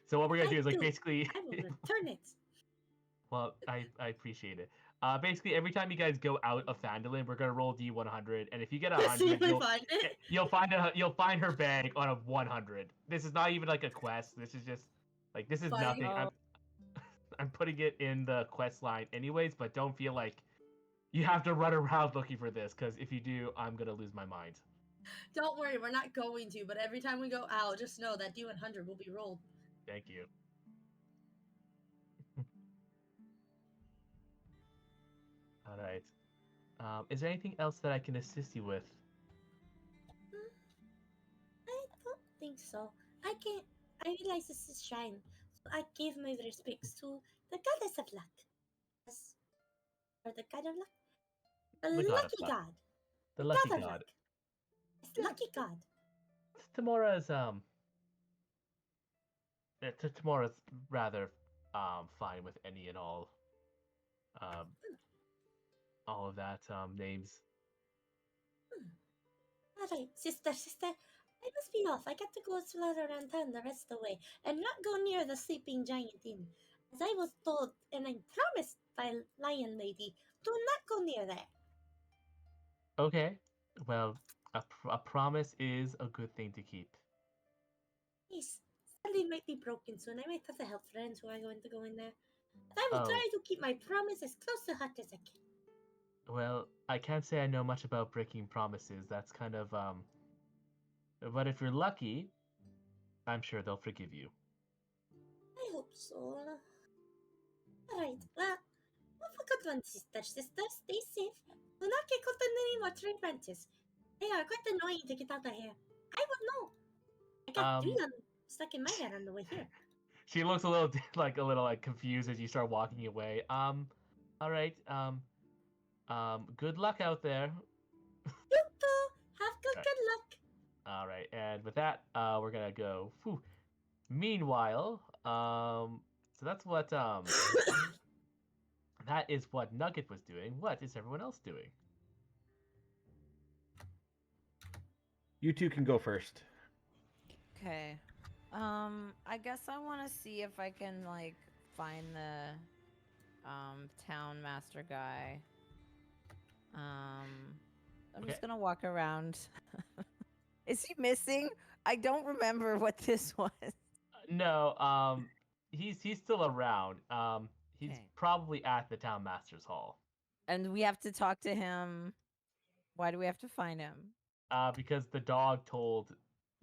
So what we're gonna I do is like do. basically. I will return it. Well, I appreciate it. Basically, every time you guys go out of Phandelin, we're gonna roll D100, and if you get a See 100, if we find it. you'll find her bag on a 100. This is not even like a quest. This is just like this is Funny. nothing. Oh. I'm putting it in the quest line anyways, but don't feel like you have to run around looking for this, because if you do, I'm gonna lose my mind. Don't worry, we're not going to, but every time we go out, just know that D100 will be rolled. Thank you. All right. Is there anything else that I can assist you with? I don't think so. I realize this is shrine, so I give my respects to the goddess of luck. Yes. Or the god of luck? The The god of lucky luck. god. The lucky God of god. luck. Yes, lucky god. Tamora's Tamora's rather fine with any and um all of that names. Alright, sister. I must be off. I got to go explore around town the rest of the way and not go near the sleeping giant inn. As I was told and I'm promised by Lion Lady, do not go near there. Okay, well, a promise is a good thing to keep. Yes, sadly might be broken soon. I might have to help friends who are going to go in there. But I will Oh. try to keep my promise as close to heart as I can. Well, I can't say I know much about breaking promises. That's kind of but if you're lucky, I'm sure they'll forgive you. I hope so. Alright, well, have a good one, sister. Stay safe. Do not get caught in any more tree branches. They are quite annoying to get out of here. I will know. I got 3 stuck in my head on the way here. She looks a little like confused as you start walking away. All right. Good luck out there. You too. Have good, Right. good luck. All right, and with that, we're gonna go. Whew. Meanwhile, so that's what that is what Nugget was doing. What is everyone else doing? You two can go first. Okay. I guess I want to see if I can like find the town master guy. I'm Okay. just gonna walk around. Is he missing? I don't remember what this was. No, he's still around. He's Okay. probably at the town master's hall. And we have to talk to him. Why do we have to find him? Because the dog told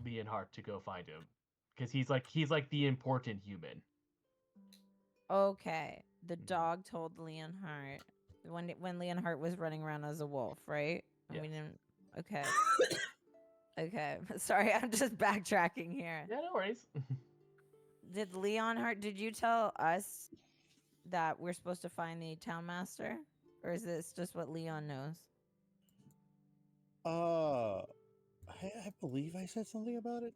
Leonhardt to go find him. Because he's like the important human. Okay. The Mhm. dog told Leonhardt when Leonhardt was running around as a wolf, right? And we Yes. didn't. Okay. Okay. Sorry, I'm just backtracking here. Yeah, no worries. Did Leonhardt? Did you tell us that we're supposed to find the town master, or is this just what Leon knows? I believe I said something about it.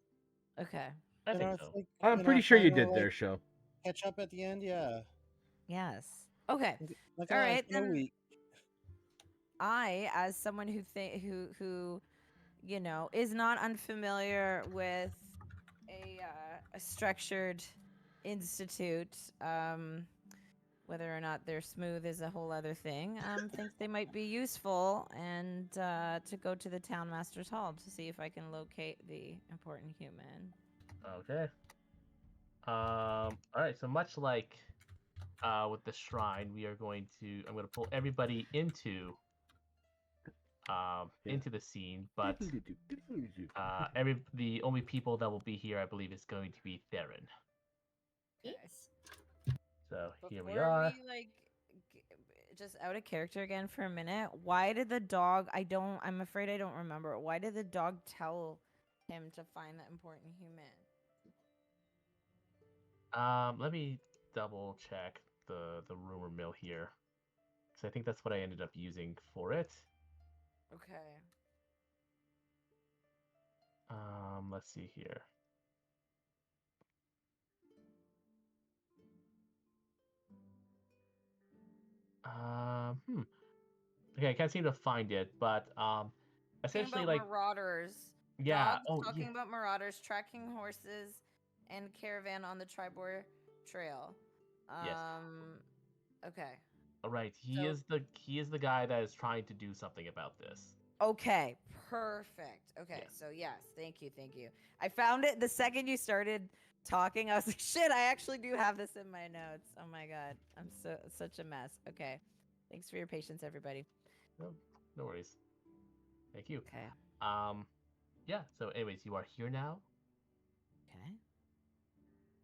Okay. I In think our, so. like, I'm in pretty our sure you final, did like, there, show. catch up at the end. Yeah. Yes. Okay. Like, All right it's been a then. week. I, as someone who you know is not unfamiliar with a structured institute, whether or not they're smooth is a whole other thing. Think they might be useful, and to go to the town master's hall to see if I can locate the important human. Okay. All right. So much like with the shrine, I'm going to pull everybody into the scene, but the only people that will be here, I believe, is going to be Theron. Yes. So here we Before are. we like just out of character again for a minute, why did the dog? I'm afraid I don't remember. Why did the dog tell him to find the important human? Let me double check the rumor mill here, because I think that's what I ended up using for it. Okay. Let's see here. Okay, I can't seem to find it, but Talking essentially, about like, marauders. yeah. Dogs Oh, yeah. talking about marauders tracking horses and caravan on the Tribor Trail. Yes. Okay. All right. He So is the guy that is trying to do something about this. okay, perfect. Okay, Yeah. so yes, thank you. I found it the second you started talking. I was like, shit, I actually do have this in my notes. Oh my god, I'm such a mess. Okay, thanks for your patience, everybody. No, no worries. Thank you. Okay, Yeah. So, anyways, you are here now. okay.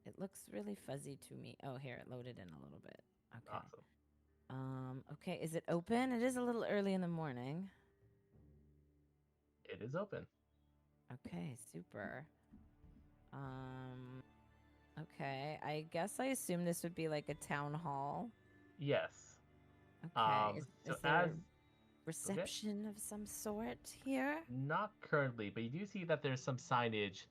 It looks really fuzzy to me. Oh, here it loaded in a little bit. Okay. Awesome. Okay, is it open? It is a little early in the morning. It is open. Okay, super. Um, okay. I guess I assume this would be like a town hall. Yes. Okay. So Is there as reception of some sort here? not currently, but you do see that there's some signage,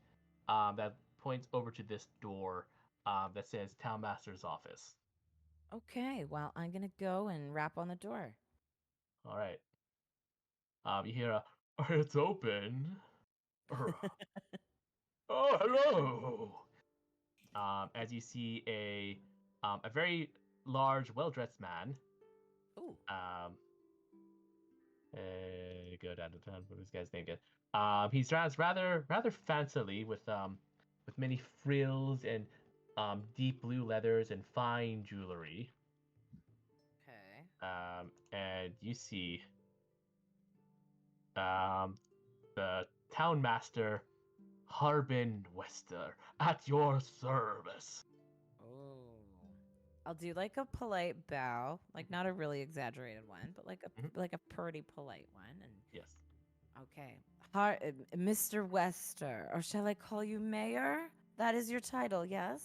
that points over to this door, that says Town Master's Office. Okay, well, I'm gonna go and rap on the door. All right. You hear a, it's open. Oh, hello. As you see a very large, well-dressed man. Ooh. Go down to town. What was this guy's name again? He's dressed rather fancily with many frills and deep blue leathers and fine jewelry. Okay. And you see the town master Harbin Wester at your service. Oh. I'll do like a polite bow, like not a really exaggerated one, but like Mhm. a pretty polite one. And Yes. okay, Mr. Wester, or shall I call you Mayor? That is your title, yes?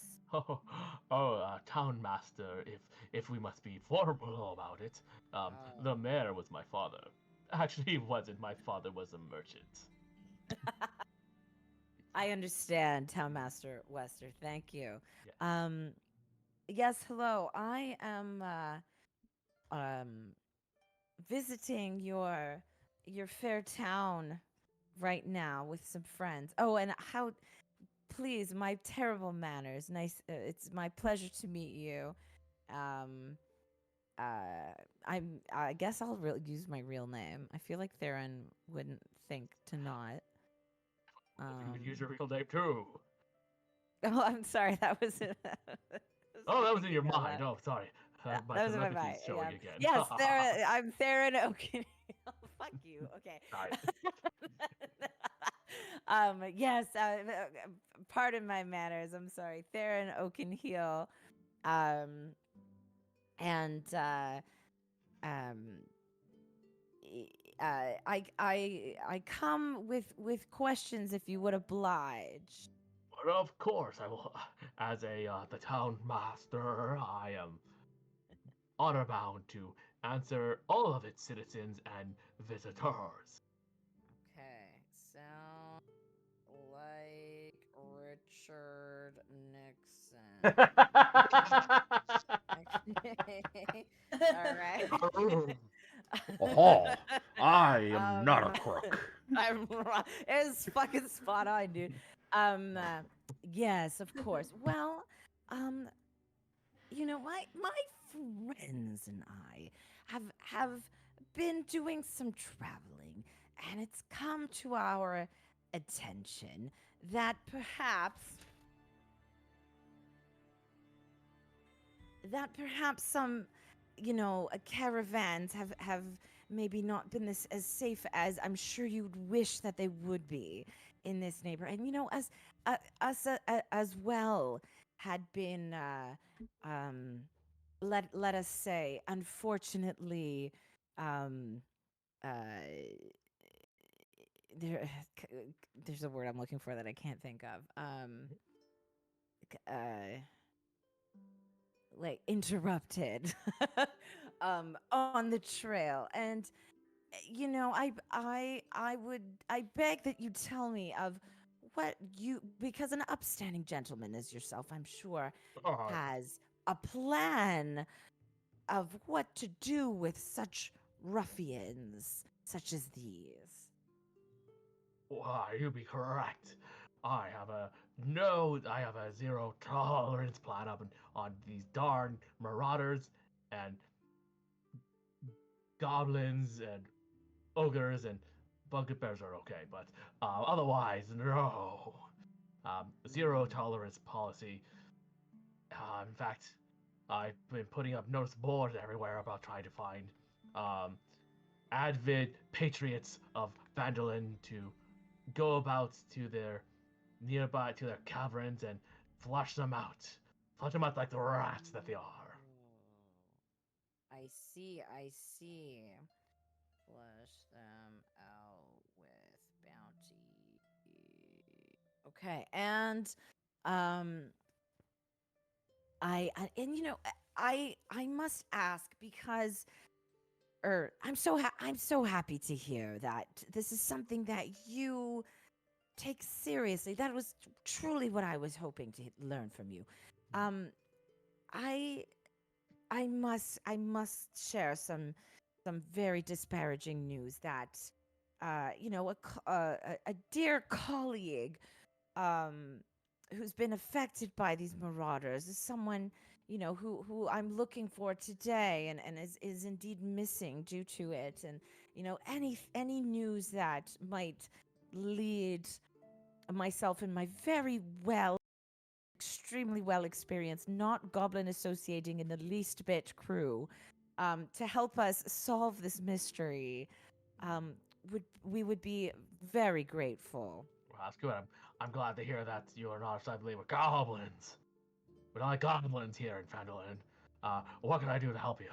Town master, if we must be formal about it. The mayor was my father. Actually, he wasn't. My father was a merchant. I understand, Townmaster Wester. Thank you. Yes. Yes, hello. I am visiting your fair town right now with some friends. Oh, and how please, my terrible manners. Nice it's my pleasure to meet you. Um I guess I'll use my real name. I feel like Theron wouldn't think to not. You would use your real name too. Oh, I'm sorry. That was it. Oh, that was in your mind. Oh, sorry. My That was in my mind. telepathy's showing again. Yes, Theron. I'm Theron Oaken. Fuck you. Okay. Sorry. Yes. Pardon my manners. I'm sorry. Theron Oakenheel. And um, I come with questions if you would oblige. But of course, I will. As the town master, I am honor bound to answer all of its citizens and visitors. Okay. Sound like Richard Nixon. All right. Oh, I am not a crook. It's fucking spot on, dude. Yes, of course. Well, my friends and I have been doing some traveling, and it's come to our attention that perhaps some caravans have maybe not been this as safe as I'm sure you'd wish that they would be in this neighborhood. And us as well had been let us say unfortunately um uh there there's a word I'm looking for that I can't think of. Like interrupted on the trail. And I beg that you tell me of what you, because an upstanding gentleman as yourself, I'm sure, has a plan of what to do with such ruffians such as these. Why, you be correct. I have a zero tolerance plan up on these darn marauders and goblins and ogres and bugbears are okay, but otherwise, no. Zero tolerance policy. In fact, I've been putting up notice boards everywhere about trying to find um, avid patriots of Phandelvor to go about to their nearby to their caverns and flush them out. Flush them out like the rats that they are. I see, I see. Flush them out with bounty. Okay, and I must ask because I'm so happy to hear that this is something that you take seriously. That was truly what I was hoping to learn from you. Um, I I must share some very disparaging news that a dear colleague um who's been affected by these marauders is someone who I'm looking for today, and is indeed missing due to it. And any news that might lead myself and my extremely well experienced, not goblin associating in the least bit crew, to help us solve this mystery, we would be very grateful. Well, that's good. I'm glad to hear that you're not sadly with goblins. We don't like goblins here in Phandelvor. What can I do to help you?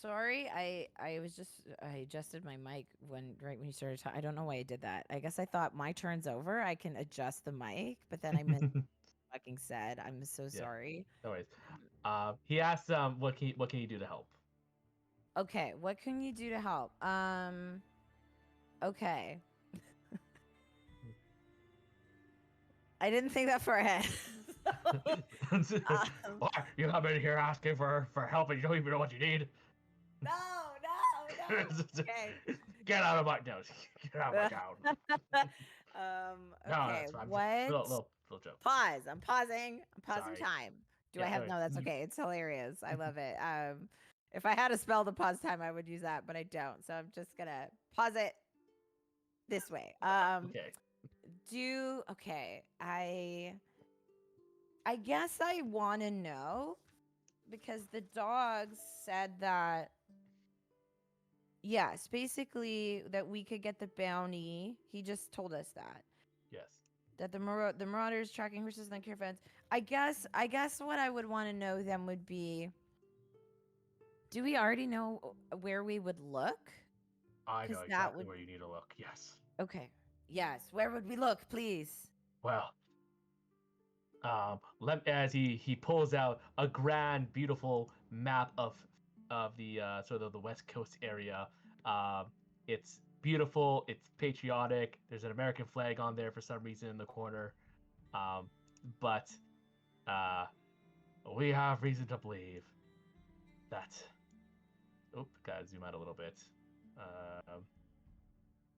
sorry. I was just I adjusted my mic right when you started talking. I don't know why I did that. I guess I thought my turn's over. I can adjust the mic, but then I missed what I fucking said. I'm so Yeah. sorry. No worries. He asks, what can you do to help? Okay, what can you do to help? Okay. I didn't think that far ahead. What? You come in here asking for help and you don't even know what you need? No. Okay. Get out of my no. Get out of my town. No, Okay. that's fine. What? Little joke. Pause. I'm pausing. I'm pausing Sorry. time. Do Yeah, I have sorry. no? That's okay. It's hilarious. I love it. If I had to spell the pause time, I would use that, but I don't. So I'm just gonna pause it this way. Okay. Okay. I guess I want to know because the dogs said that. Yes, basically that we could get the bounty. He just told us that. Yes. That the marauders tracking horses and caravans. I guess what I would want to know then would be, do we already know where we would look? I 'Cause know that exactly would- where you need to look. Yes. Okay. Yes. Where would we look, please? Well, as he pulls out a grand, beautiful map of the sort of the West Coast area. It's beautiful. It's patriotic. There's an American flag on there for some reason in the corner. But we have reason to believe that. Oop, gotta zoom out a little bit.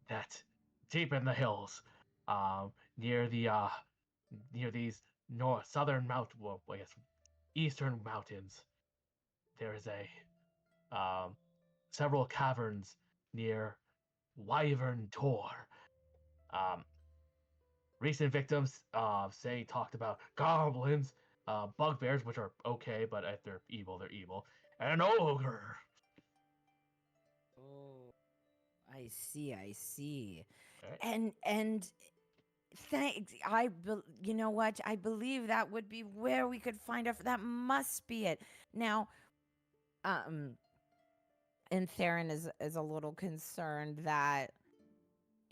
That deep in the hills, near these southern well, I guess eastern mountains, there is several caverns near Wyvern Tor. Recent victims talked about goblins, bugbears, which are okay, but if they're evil, and an ogre. Oh, I see. Right. And thanks. You know what? I believe that would be where we could find out. That must be it. Now, and Theron is a little concerned that,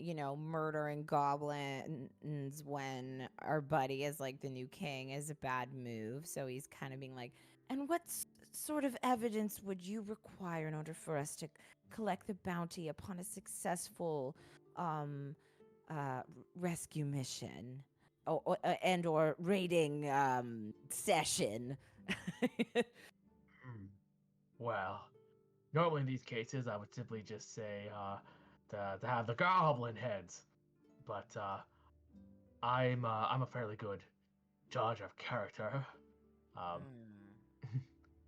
murdering goblins when our buddy is like the new king is a bad move. So he's kind of being like, and what sort of evidence would you require in order for us to collect the bounty upon a successful rescue mission or raiding session? Well, normally in these cases, I would simply just say to have the goblin heads, but I'm a fairly good judge of character.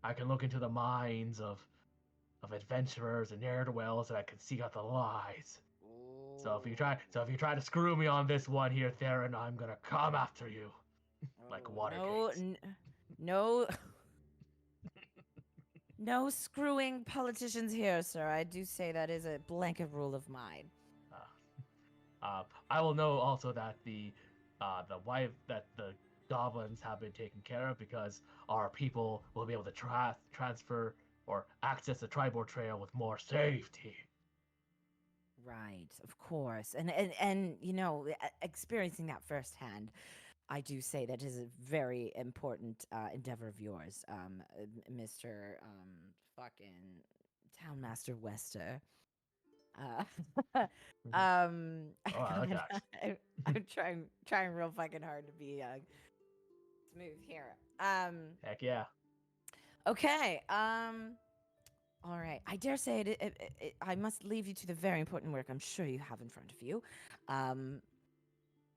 I can look into the minds of adventurers and ne'er-do-wells, and I can see out the lies. So if you try to screw me on this one here, Theron, I'm gonna come after you, like Watergate. No. No screwing politicians here, sir. I do say that is a blanket rule of mine. I will know also that the goblins have been taken care of because our people will be able to transfer or access the Tribor Trail with more safety. Right, of course. And experiencing that firsthand, I do say that is a very important endeavor of yours, Mr. Fucking Townmaster Wester. Oh, I like that. I'm trying real fucking hard to be smooth here. Heck yeah. Okay. All right. I dare say I must leave you to the very important work I'm sure you have in front of you.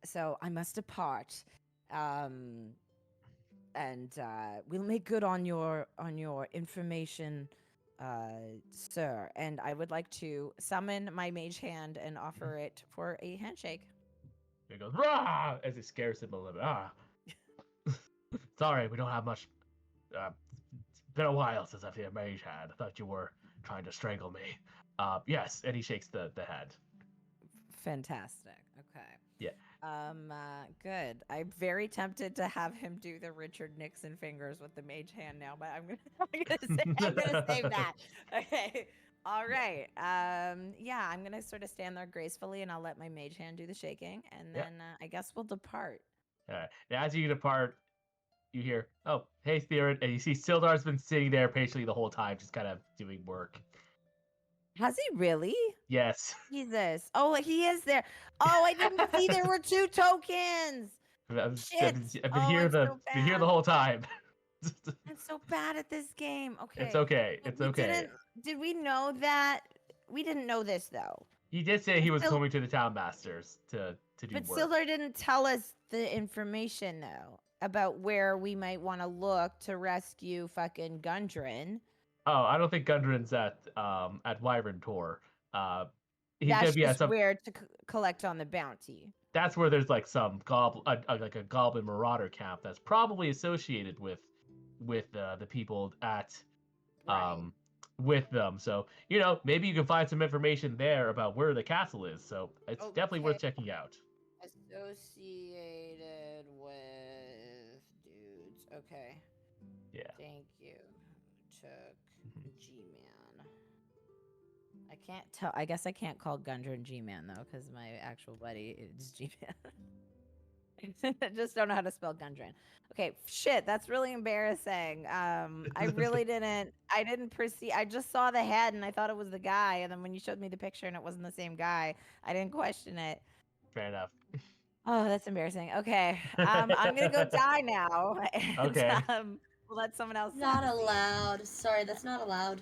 So I must depart. And we'll make good on your information, sir. And I would like to summon my mage hand and offer it for a handshake. He goes, rah! As it scares him a little bit. Sorry, we don't have much. It's been a while since I've seen a mage hand. I thought you were trying to strangle me. Yes, and he shakes the hand. Fantastic. Okay. Yeah. Good. I'm very tempted to have him do the Richard Nixon fingers with the mage hand now, but I'm gonna save that. Okay. All right. Yeah, I'm gonna sort of stand there gracefully, and I'll let my mage hand do the shaking, and Yeah. then I guess we'll depart. All right. And as you depart, you hear, "Oh, hey, Spirit," and you see Sildar's been sitting there patiently the whole time, just kind of doing work. Has he really? Yes. Jesus. Oh, he is there. Oh, I didn't see there were 2 tokens. Shit. I've Oh, I'm so been here the bad. whole time. I'm so bad at this game. Okay. It's okay. But It's we okay. did we know that? We didn't know this though. He did say he was Sil- coming to the town masters to do But work. Sildar didn't tell us the information though about where we might want to look to rescue fucking Gundren. Oh, I don't think Gundren's at Wyvern Tor. He's gonna That's be at just some. where to collect on the bounty. That's where there's like some like a goblin marauder camp that's probably associated with the people at Right. with them. So maybe you can find some information there about where the castle is. So it's definitely worth Okay. checking out. Associated with dudes. Okay. Yeah. Thank you. Took G-Man. I can't tell. I guess I can't call Gundren G-Man though, because my actual buddy is G-Man. I just don't know how to spell Gundren. Okay, shit, that's really embarrassing. I really didn't. I didn't perceive. I just saw the head and I thought it was the guy, and then when you showed me the picture and it wasn't the same guy, I didn't question it. Fair enough. Oh, that's embarrassing. Okay, I'm gonna go die now. And, Okay. we'll let someone else. Not proceed. allowed. Sorry, that's not allowed.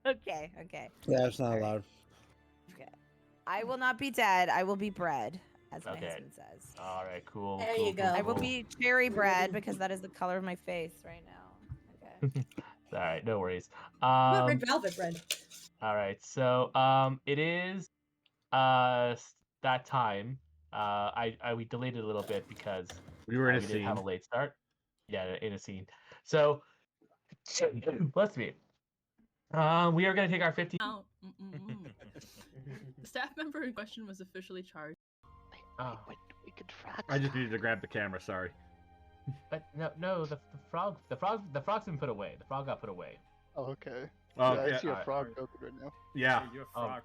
Okay. Yeah, it's not Alright. allowed. Okay. I will not be dead. I will be bread, as my Okay. husband says. All right. Cool. There cool, you cool, go. I will cool. be cherry bread because that is the color of my face right now. Okay. All right. No worries. What red velvet bread? All right. So it is that time. We delayed it a little bit because We were in a we did have a scene. late start. Yeah, in a scene. So let's see. We are gonna take our 15. Oh, the staff member in question was officially charged. Oh. We could frag. I just needed to grab the camera. Sorry. But no, the frog's been put away. The frog got put away. Oh, okay. Oh, Yeah, I yeah. see a alright. frog open right now. Yeah. You're a frog,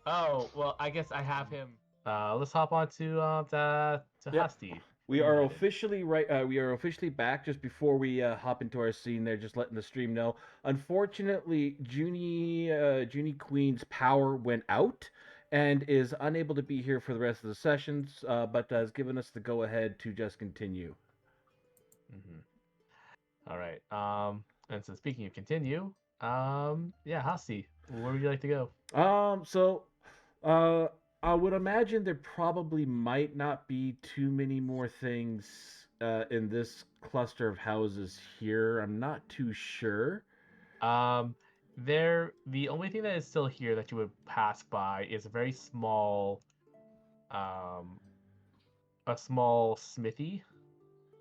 right? Well, I guess I have him. Let's hop on to Yep. Hasti. We are United. officially we are officially back. Just before we hop into our scene, there, just letting the stream know. Unfortunately, Junie Queen's power went out and is unable to be here for the rest of the sessions, but has given us the go ahead to just continue. All right. And so speaking of continue, yeah, Hasti, where would you like to go? I would imagine there probably might not be too many more things in this cluster of houses here. I'm not too sure. The only thing that is still here that you would pass by is a very small, a small smithy,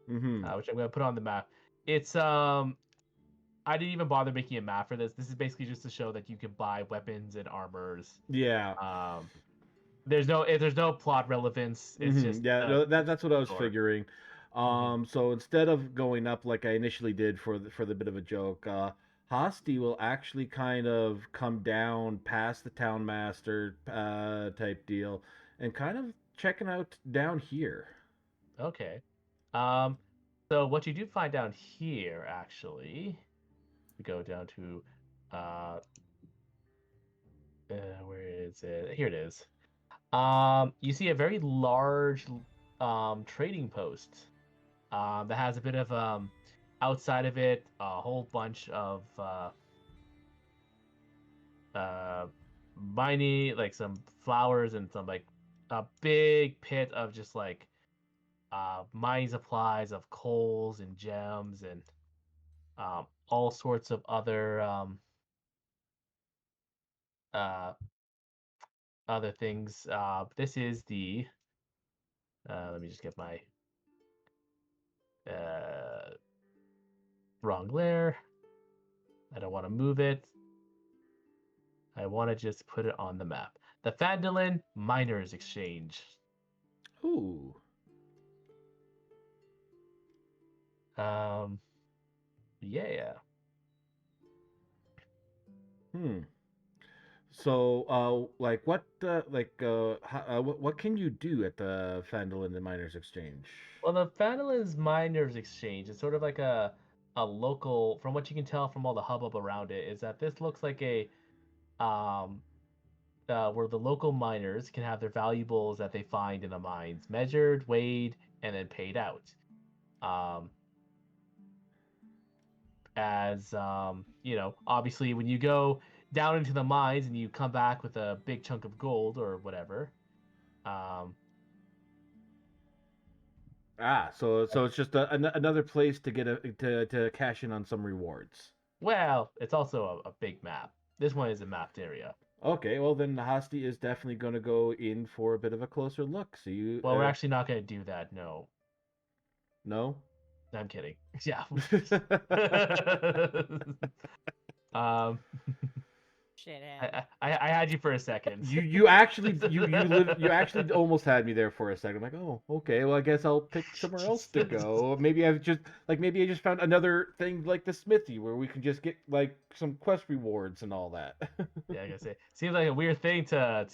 Mm-hmm. which I'm gonna put on the map. It's I didn't even bother making a map for this. This is basically just to show that you can buy weapons and armors. Yeah. There's no plot relevance. It's Mhm. just Yeah. No, that's what I was sure. figuring. So instead of going up like I initially did for the bit of a joke, Hasti will actually kind of come down past the town master type deal and kind of checking out down here. Okay. So what you do find down here, actually, we go down to, where is it? Here it is. You see a very large, trading post, that has a bit of, outside of it, a whole bunch of, mining, like some flowers and some like a big pit of just like mining supplies of coals and gems and all sorts of other things. This is the let me just get my wrong layer. I don't want to move it. I want to just put it on the map. The Phandelvor Miners Exchange. Ooh. Yeah. Hmm. So, what can you do at the Phandelvor and Miners Exchange? Well, the Phandelvor Miners Exchange is sort of like a local. From what you can tell from all the hubbub around it, is that this looks like a um where the local miners can have their valuables that they find in the mines measured, weighed, and then paid out. Um, as obviously when you go down into the mines and you come back with a big chunk of gold or whatever, um, So it's just another place to get to cash in on some rewards. well, it's also a big map. This one is a mapped area. Okay, well then Hasti is definitely going to go in for a bit of a closer look. So you Well, we're actually not going to do that. No, no. I'm kidding. Yeah. um, Shithead. I had you for a second. You actually you actually almost had me there for a second. I'm like, oh, okay. Well, I guess I'll pick somewhere else to go. Maybe maybe I just found another thing like the smithy where we can just get like some quest rewards and all that. Yeah, I gotta say, seems like a weird thing to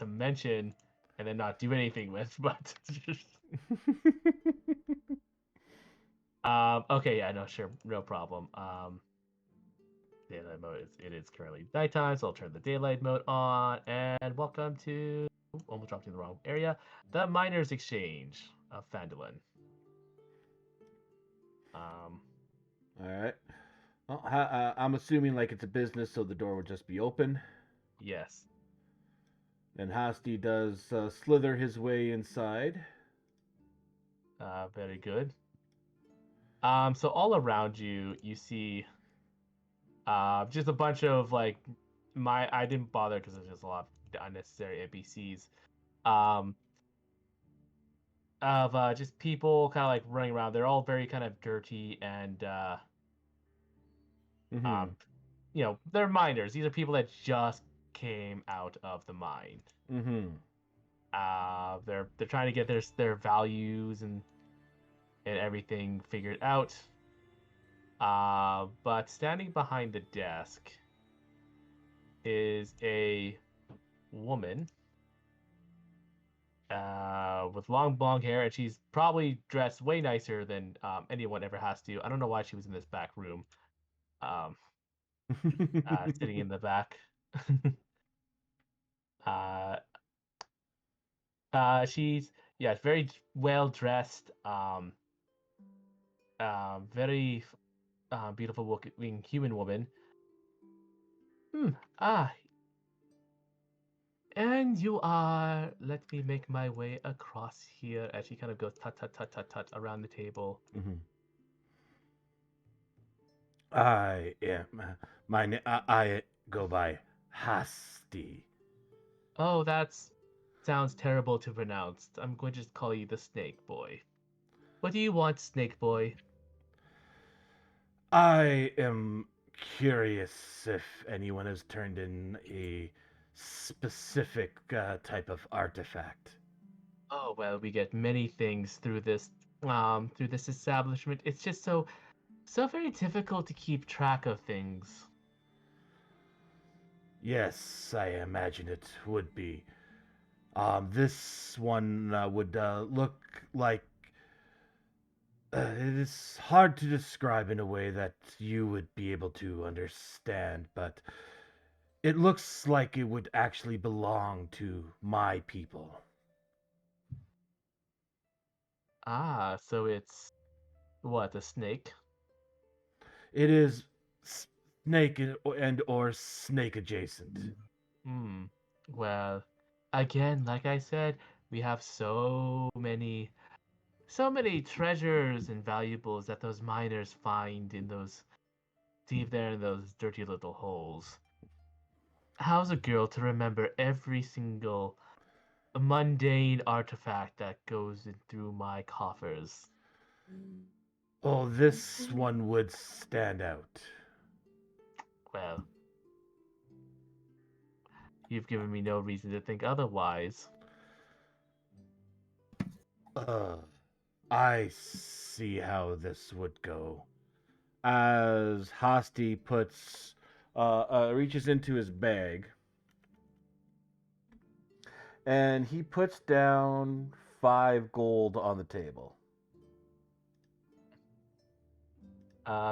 mention and then not do anything with, but okay, yeah, no, sure, no problem. Daylight mode is currently nighttime, so I'll turn the daylight mode on. And welcome to almost dropped in the wrong area, the Miners Exchange of Phandelin. All right. Well, I'm assuming like it's a business, so the door would just be open. Yes. And Hasti does slither his way inside. Very good. So all around you, you see just a bunch of like I didn't bother because there's just a lot of unnecessary NPCs. Um, of just people kind of like running around. They're all very kind of dirty and Mm-hmm. they're miners. These are people that just came out of the mine. Mm-hmm. They're trying to get their values and everything figured out. But standing behind the desk is a woman with long blonde hair, and she's probably dressed way nicer than anyone ever has to. I don't know why she was in this back room, um, sitting in the back. uh, she's very well dressed, very beautiful looking human woman. Hmm. Ah, and you are. Let me make my way across here. As she kind of goes tut tut tut tut tut around the table. Mm-hmm. I am I go by Hasti. Oh, that's sounds terrible to pronounce. I'm going to just call you the Snake Boy. What do you want, Snake Boy? I am curious if anyone has turned in a specific type of artifact. Oh well, we get many things through this establishment. It's just so very difficult to keep track of things. Yes, I imagine it would be. This one would look like. It is hard to describe in a way that you would be able to understand, but it looks like it would actually belong to my people. Ah, so it's what, a snake? It is snake and or snake adjacent. Hmm. Well, again, like I said, we have so many treasures and valuables that those miners find in those deep there in those dirty little holes. How's a girl to remember every single mundane artifact that goes in through my coffers? Oh, this one would stand out. Well, you've given me no reason to think otherwise. I see how this would go. As Hasti reaches into his bag, and he puts down 5 gold on the table.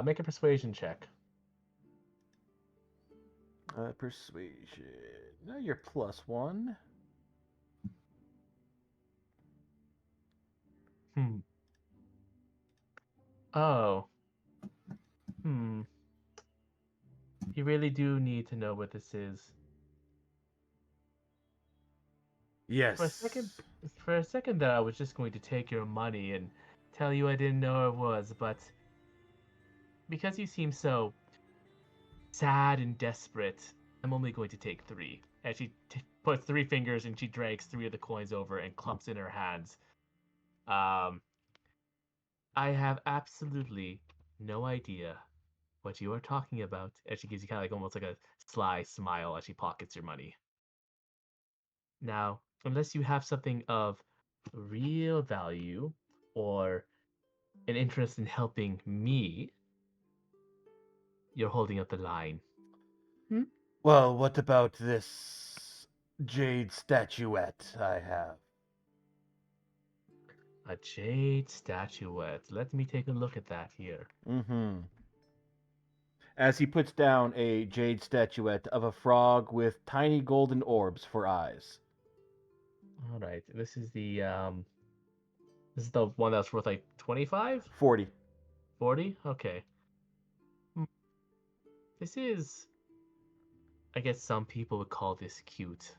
Make a persuasion check. Persuasion. No, you're +1. Hmm. Oh. Hmm. You really do need to know what this is. Yes. For a second there, I was just going to take your money and tell you I didn't know it was, but because you seem so sad and desperate, I'm only going to take 3. And she puts 3 fingers and she drags 3 of the coins over and clumps in her hands. I have absolutely no idea what you are talking about. And she gives you kind of like almost like a sly smile as she pockets your money. Now, unless you have something of real value or an interest in helping me, you're holding up the line. Well, what about this jade statuette I have? A jade statuette. Let me take a look at that here. Mm-hmm. As he puts down a jade statuette of a frog with tiny golden orbs for eyes. All right, this is the one that's worth like 25, 40. 40. Okay. This is, I guess some people would call this cute.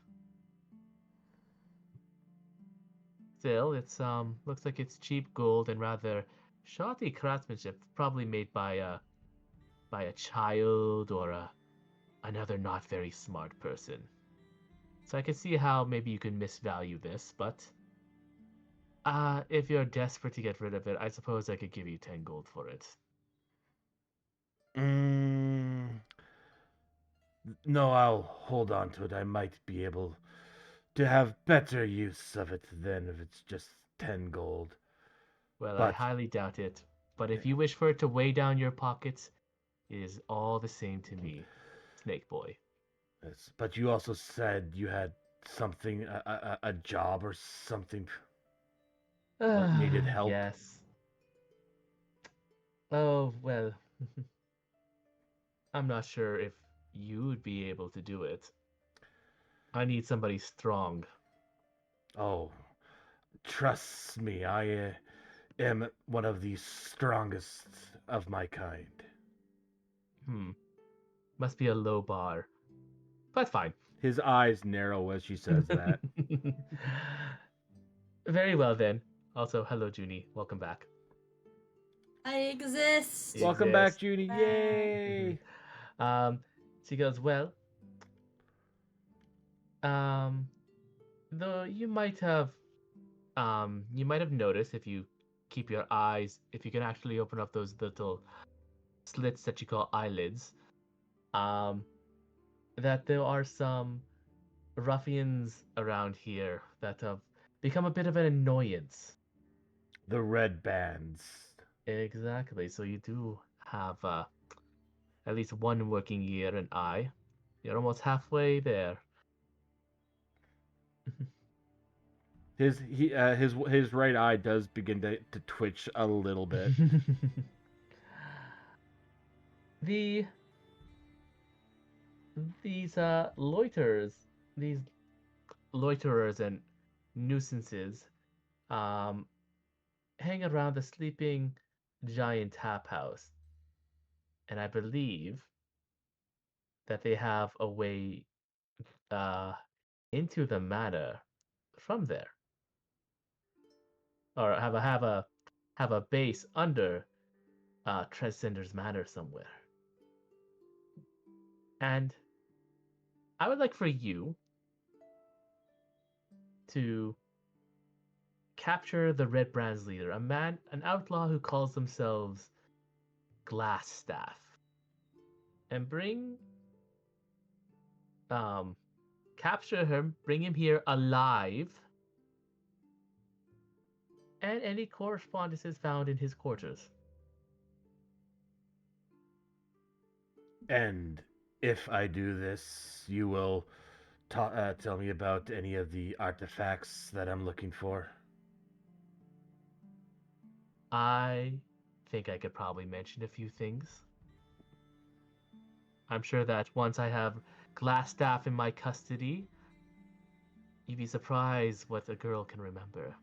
Still, it's looks like it's cheap gold and rather shoddy craftsmanship, probably made by a child or another not very smart person. So I can see how maybe you can misvalue this, but if you're desperate to get rid of it, I suppose I could give you 10 gold for it. No, I'll hold on to it. I might be able to have better use of it than if it's just 10 gold. Well, I But highly doubt it. But if you wish for it to weigh down your pockets, it is all the same to me, Snake Boy. yes, but you also said you had something, a job or something that needed help. Yes. Oh, well. I'm not sure if you'd be able to do it. I need somebody strong. Oh, trust me, I am one of the strongest of my kind. Must be a low bar. But fine. His eyes narrow as she says that. Very well then. Also, hello Junie. Welcome back. I exist. Welcome back, Exist. Judy. Back. Yay! She goes, well, though you might have noticed if you keep your eyes, if you can actually open up those little slits that you call eyelids, that there are some ruffians around here that have become a bit of an annoyance. The red bands. Exactly. So you do have at least one working ear and eye. You're almost halfway there. His right eye does begin to twitch a little bit. the these these loiterers and nuisances, um, hang around the sleeping giant tap house, and I believe that they have a way uh, into the manor from there, or have a base under Transcender's manor somewhere. And I would like for you to capture the Red Brand's leader, an outlaw who calls themselves Glassstaff, and um, capture him, bring him here alive, and any correspondences found in his quarters. And if I do this, you will tell me about any of the artifacts that I'm looking for. I think I could probably mention a few things. I'm sure that once I have Glassstaff in my custody, you'd be surprised what a girl can remember.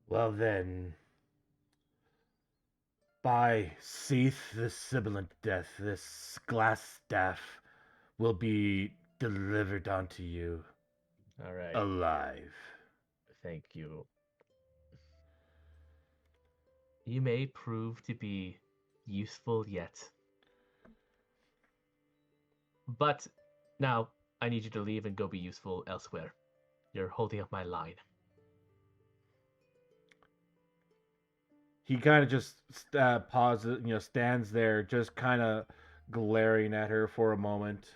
Well then, by Seath the Sibilant Death, this glass staff will be delivered onto you All right. alive. Thank you. You may prove to be useful yet. But now I need you to leave and go be useful elsewhere. You're holding up my line. He kind of just pauses, stands there, just kind of glaring at her for a moment,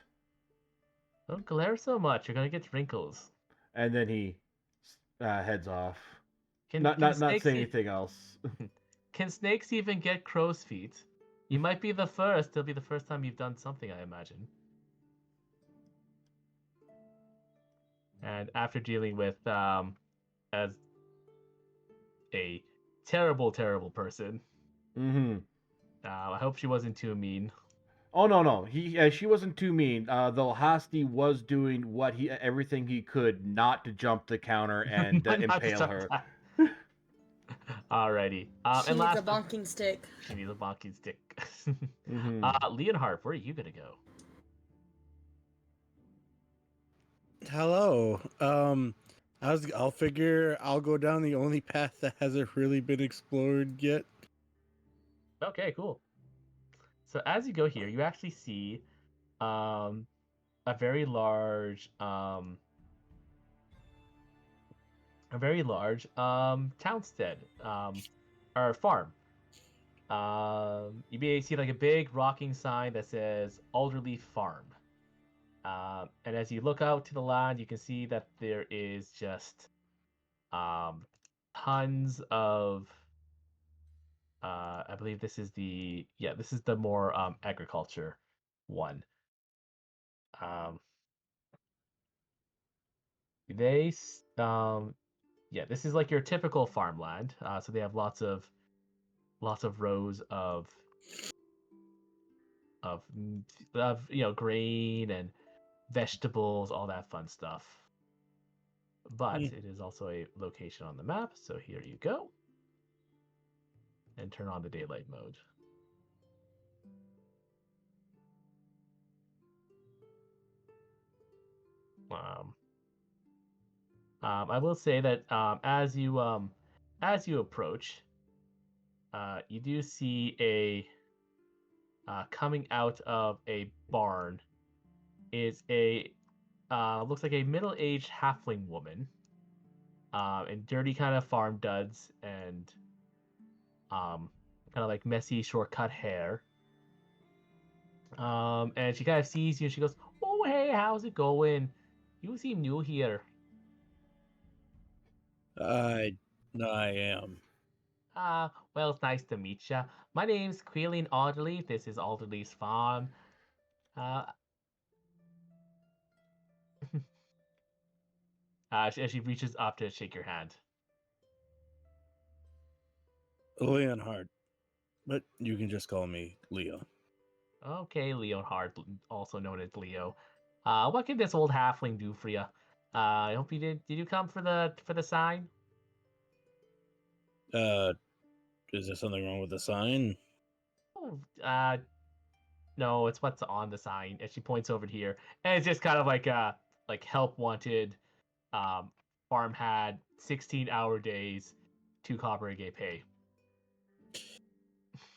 Don't glare so much. You're gonna get wrinkles. and then he heads off. Can Not snakes saying anything else. Can snakes even get crow's feet? You might be the first. It'll be the first time you've done something, I imagine. And after dealing with as a terrible, terrible person, Mm-hmm. I hope she wasn't too mean. Oh no. She wasn't too mean. Though Hasti was doing everything he could not to jump the counter and Not to impale jump her. that. Alrighty. She And needs last, a bonking stick. she needs a bonking stick. Mm-hmm. Leonhardt, where are you gonna go? Hello. I'll figure I'll go down the only path that hasn't really been explored yet. Okay, cool. So as you go here, you actually see a very large townstead or farm. You may see like a big rocking sign that says Alderleaf Farm. And as you look out to the land, you can see that there is just tons of. I believe this is the more agriculture one. They this is like your typical farmland. So they have lots of rows of grain and vegetables, all that fun stuff. But Mm. it is also a location on the map, so here you go. And turn on the daylight mode. I will say that as you approach, you do see a coming out of a barn is a looks like a middle-aged halfling woman in dirty kind of farm duds and kind of like messy short-cut hair. And she kind of sees you and she goes, "Oh, hey, how's it going? You seem new here." I am. Well, it's nice to meet you. My name's Quillian Alderleaf. This is Alderleaf's farm. Uh, as she reaches up to shake your hand. Leonhard, but you can just call me Leo. Okay, Leonhard, also known as Leo. What can this old halfling do for you? I hope you did. Did you come for the sign? Is there something wrong with the sign? Oh, no, it's what's on the sign. And she points over here, and it's just kind of like help wanted. Farm had 16-hour days, 2 copper a day pay.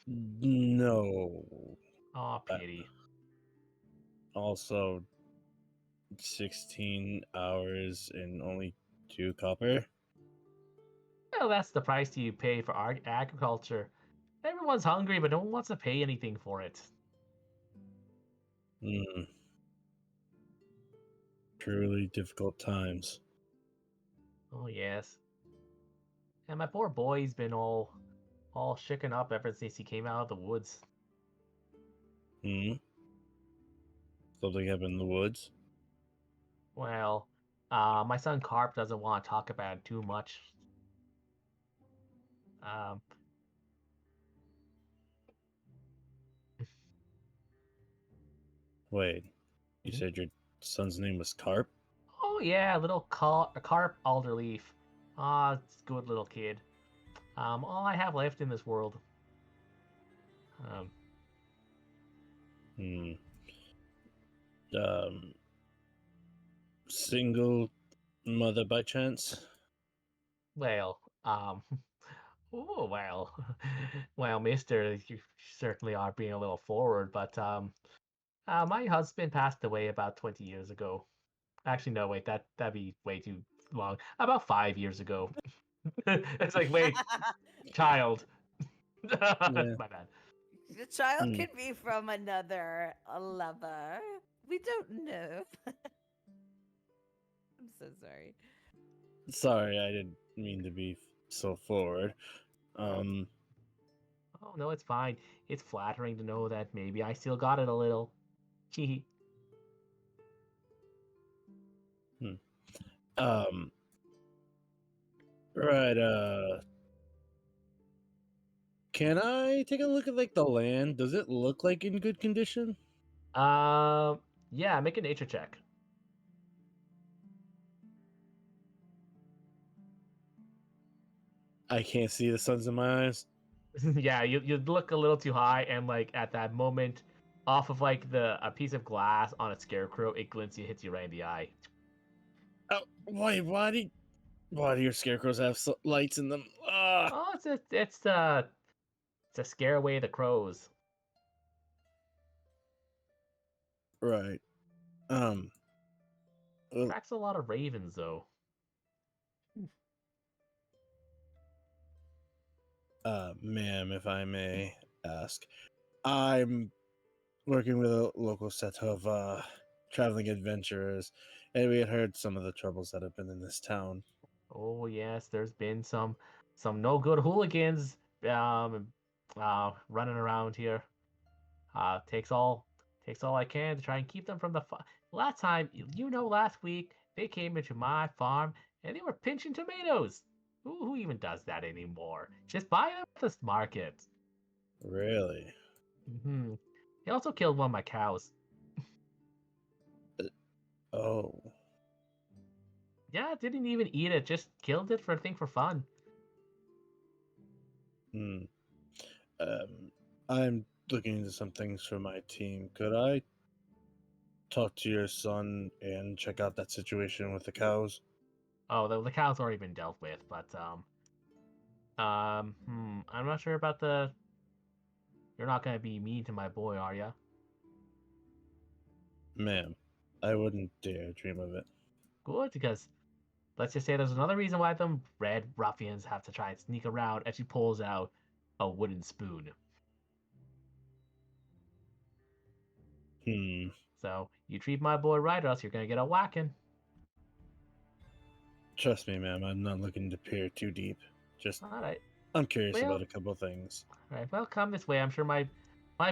No. Oh, pity. Also, 16 hours and only 2 copper? Well, that's the price you pay for agriculture. Everyone's hungry, but no one wants to pay anything for it. Truly difficult times. Oh yes. And my poor boy's been all shaken up ever since he came out of the woods. Hmm. Something happened in the woods. Well, my son Carp doesn't want to talk about it too much. Um, Wait, you Mhm. said your son's name was Carp? oh yeah, little Carp Alderleaf. Ah, it's a good little kid. All I have left in this world. Um, Hmm. Um, Single mother by chance? well, oh well, well, Mister, you certainly are being a little forward, but my husband passed away about 20 years ago. Actually, no, wait, that'd be way too long. About 5 years ago. It's like, wait, child. Yeah. My bad. The child Hmm. could be from another lover. We don't know. I'm so sorry. Sorry, I didn't mean to be so forward. Um, Oh no, it's fine. It's flattering to know that maybe I still got it a little. Hee hmm. um, right, can I take a look at like the land? Does it look like in good condition? Yeah, make a nature check. I can't see the suns in my eyes. Yeah, you look a little too high, and like at that moment, off of like a piece of glass on a scarecrow, it glints you, hits you right in the eye. Oh, wait, why do your scarecrows have lights in them? Ah, Oh, it's to scare away the crows. right. Um, well, Tracks a lot of ravens though. ma'am, if I may ask, I'm working with a local set of traveling adventurers, and we had heard some of the troubles that have been in this town. Oh yes, there's been some no good hooligans running around here. Takes all I can to try and keep them from the last time last week they came into my farm and they were pinching tomatoes. Who even does that anymore? Just buy them at the market. Really? They also killed one of my cows. Oh. Yeah, didn't even eat it, just killed it for fun. Hmm. Um, I'm looking into some things for my team. Could I talk to your son and check out that situation with the cows? Oh, the cow's already been dealt with, but I'm not sure about the. You're not gonna be mean to my boy, are ya? Ma'am, I wouldn't dare dream of it. Good, because let's just say there's another reason why them red ruffians have to try and sneak around as she pulls out a wooden spoon. Hmm. So you treat my boy right, or else you're gonna get a whacking. Trust me, ma'am, I'm not looking to peer too deep. Just, All right, I'm curious well, about a couple things. all right. Well, come this way. I'm sure my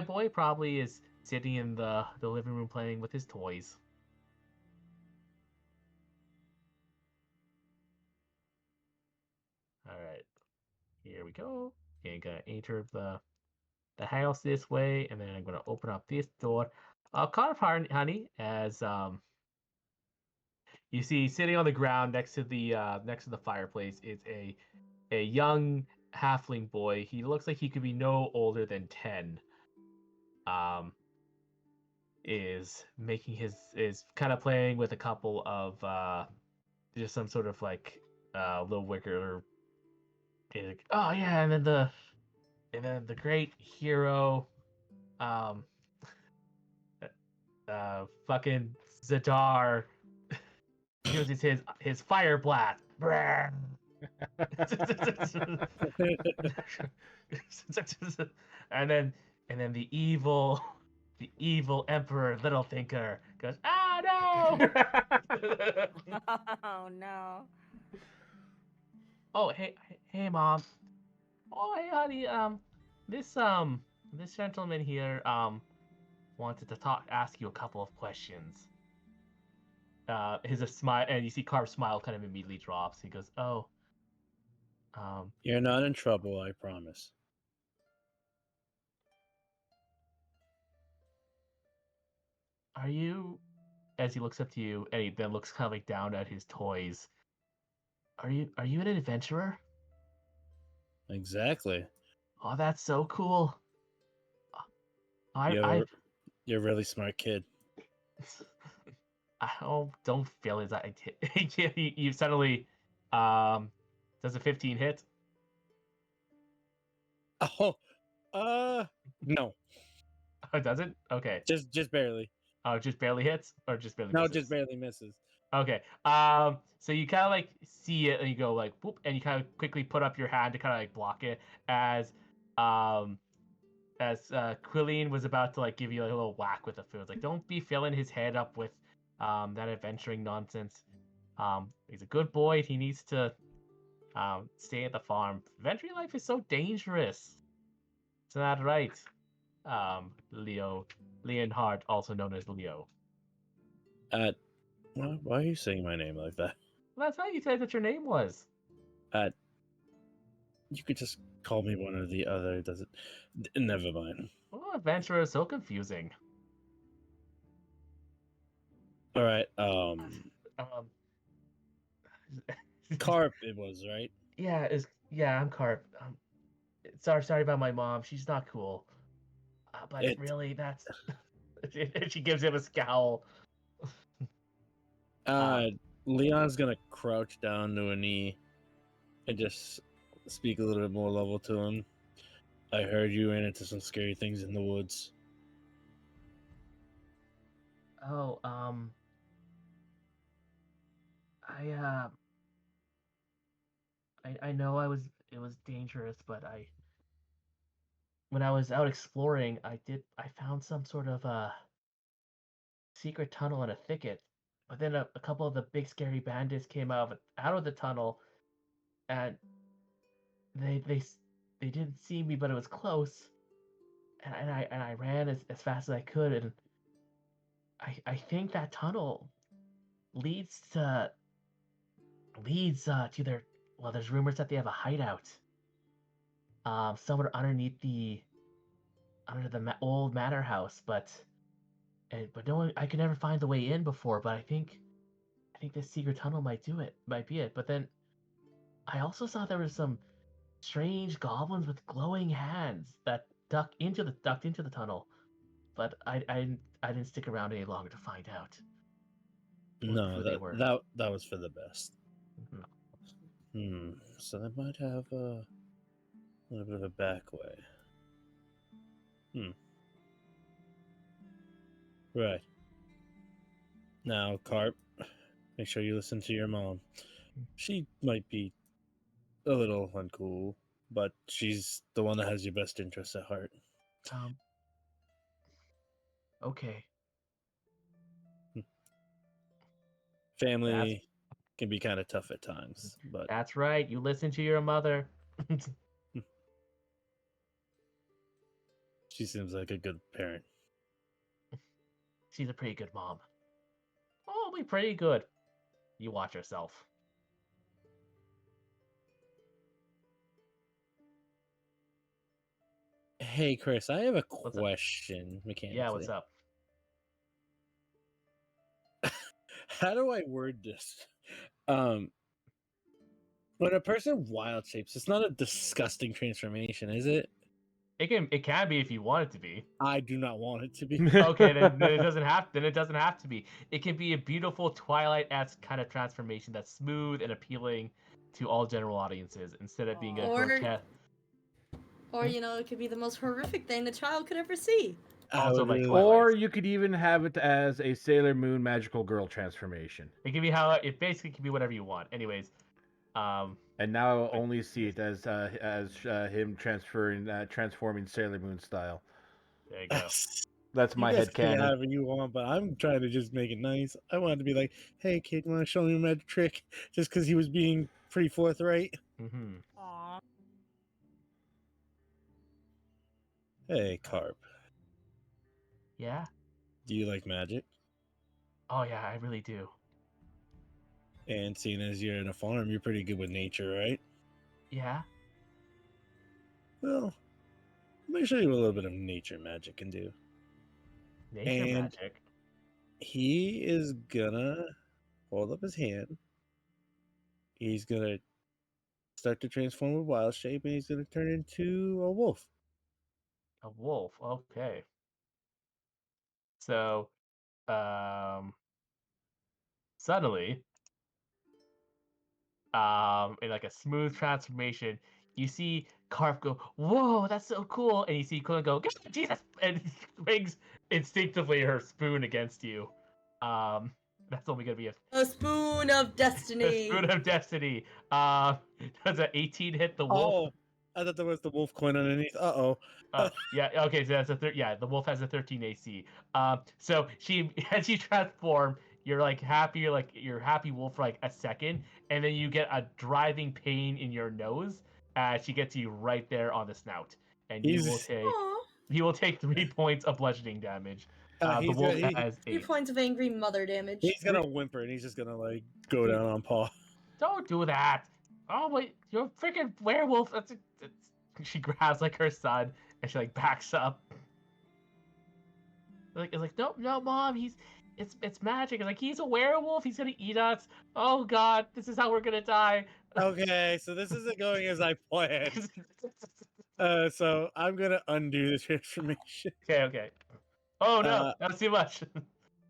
boy probably is sitting in the living room playing with his toys. All right, here we go. Okay, gonna enter the house this way, and then I'm gonna open up this door. Call upon honey as you see sitting on the ground next to the fireplace is a young halfling boy. He looks like he could be no older than 10. Um, is kind of playing with a couple of just some sort of like little wicker. Oh yeah, and then the great hero um fucking Zadar uses his fire blast. and then the evil emperor Littlethinker goes, ah no. Oh no. Oh, hey, mom. Oh, hey, honey. This this gentleman here wanted to ask you a couple of questions. His a smile, and you see Carp's smile kind of immediately drops. He goes, "Oh, You're not in trouble, I promise. are you?" As he looks up to you, and he then looks kind of like down at his toys. Are you an adventurer? Exactly. Oh, that's so cool. I You're I you're a really smart kid. I don't feel as I you suddenly does a 15 hit? Oh, no, Oh, does it? Okay. just barely. Oh, just barely hits or just barely No, misses? just barely misses. Okay. So you kind of like see it and you go like whoop, and you kind of quickly put up your hand to kind of like block it um Quillian was about to like give you like, a little whack with the food. Like, don't be filling his head up with that adventuring nonsense. He's a good boy. He needs to stay at the farm. Adventuring life is so dangerous. Isn't that right? Leonhard, also known as Leo. Why are you saying my name like that? Well, that's how you said that your name was. You could just call me one or the other. Does it? Never mind. Oh, adventurer is so confusing. All right. Um, Carp. It was right. yeah, I'm Carp. Sorry about my mom. She's not cool. But It- really, that's. She gives him a scowl. Leon's gonna crouch down to a knee and just speak a little bit more level to him. I heard you ran into some scary things in the woods. Oh, I I know it was dangerous, but when I was out exploring, I found some sort of secret tunnel in a thicket. But then a couple of the big scary bandits came out of the tunnel, and they they s- they didn't see me, but it was close. And I ran as fast as I could, and I think that tunnel leads to their, well, there's rumors that they have a hideout somewhere underneath under the old manor house, but no one, I could never find the way in before. But I think this secret tunnel might be it. But then I also saw there was some strange goblins with glowing hands that ducked into the tunnel. But I didn't stick around any longer to find out No, who they were. that was for the best. Mhm. So they might have a little bit of a back way. Right. Now, Carp, make sure you listen to your mom. She might be a little uncool, but she's the one that has your best interests at heart. Okay. Family can be kind of tough at times, but That's right. You listen to your mother. she seems like a good parent. She's a pretty good mom. Oh, we pretty good. You watch yourself. Hey, Chris, I have a What's up? question mechanically. Yeah, what's up? How do I word this? When a person wild shapes, it's not a disgusting transformation, is it? It can be if you want it to be. I do not want it to be. Okay, then it doesn't have to be. It can be a beautiful Twilight-esque kind of transformation that's smooth and appealing to all general audiences instead of being a Or- grotesque. Or, you know, it could be the most horrific thing the child could ever see. I Also would like really- Twilight. Or you could even have it as a Sailor Moon magical girl transformation. It can be it basically can be whatever you want. Anyways, And now I'll only see it as him transforming Sailor Moon style. there you go. That's my you guys head can canon. however you want, but I'm trying to just make it nice. I wanted to be like, "Hey, kid, want to show me a magic trick?" Just because he was being pretty forthright. Mm-hmm. Aw. Hey, Carp. Yeah. Do you like magic? Oh yeah, I really do. And seeing as you're in a farm, you're pretty good with nature, right? Yeah. Well, let me show you what a little bit of nature magic can do. Nature And magic. he is gonna hold up his hand. He's gonna start to transform with wild shape, and he's gonna turn into a wolf. A wolf. Okay. So, suddenly, in like a smooth transformation, you see Carp go, "Whoa, that's so cool!" And you see Quillen go, "God, Jesus!" and swings instinctively her spoon against you. That's only gonna be A spoon of a destiny. spoon of destiny. Does an 18 hit the wolf? Oh, I thought there was the wolf coin underneath. Uh-oh. Yeah. Okay. So that's a yeah. The wolf has a 13 AC. So she as you transform, you're like happy. You're happy wolf for like a second, and then you get a driving pain in your nose. She gets you right there on the snout, and you will He's take 3 points of bludgeoning damage. The he's wolf gonna has 3 8. points of angry mother damage. he's gonna whimper, and he's just gonna like go down on paw. Don't do that. Oh wait, you're a freaking werewolf. She grabs like her son and she like backs up. It's like no, no, mom. It's magic. It's like he's a werewolf. He's gonna eat us. Oh god, this is how we're gonna die. Okay, so this isn't going as I planned. So I'm gonna undo the transformation. Okay. Oh no, Uh, that's too much.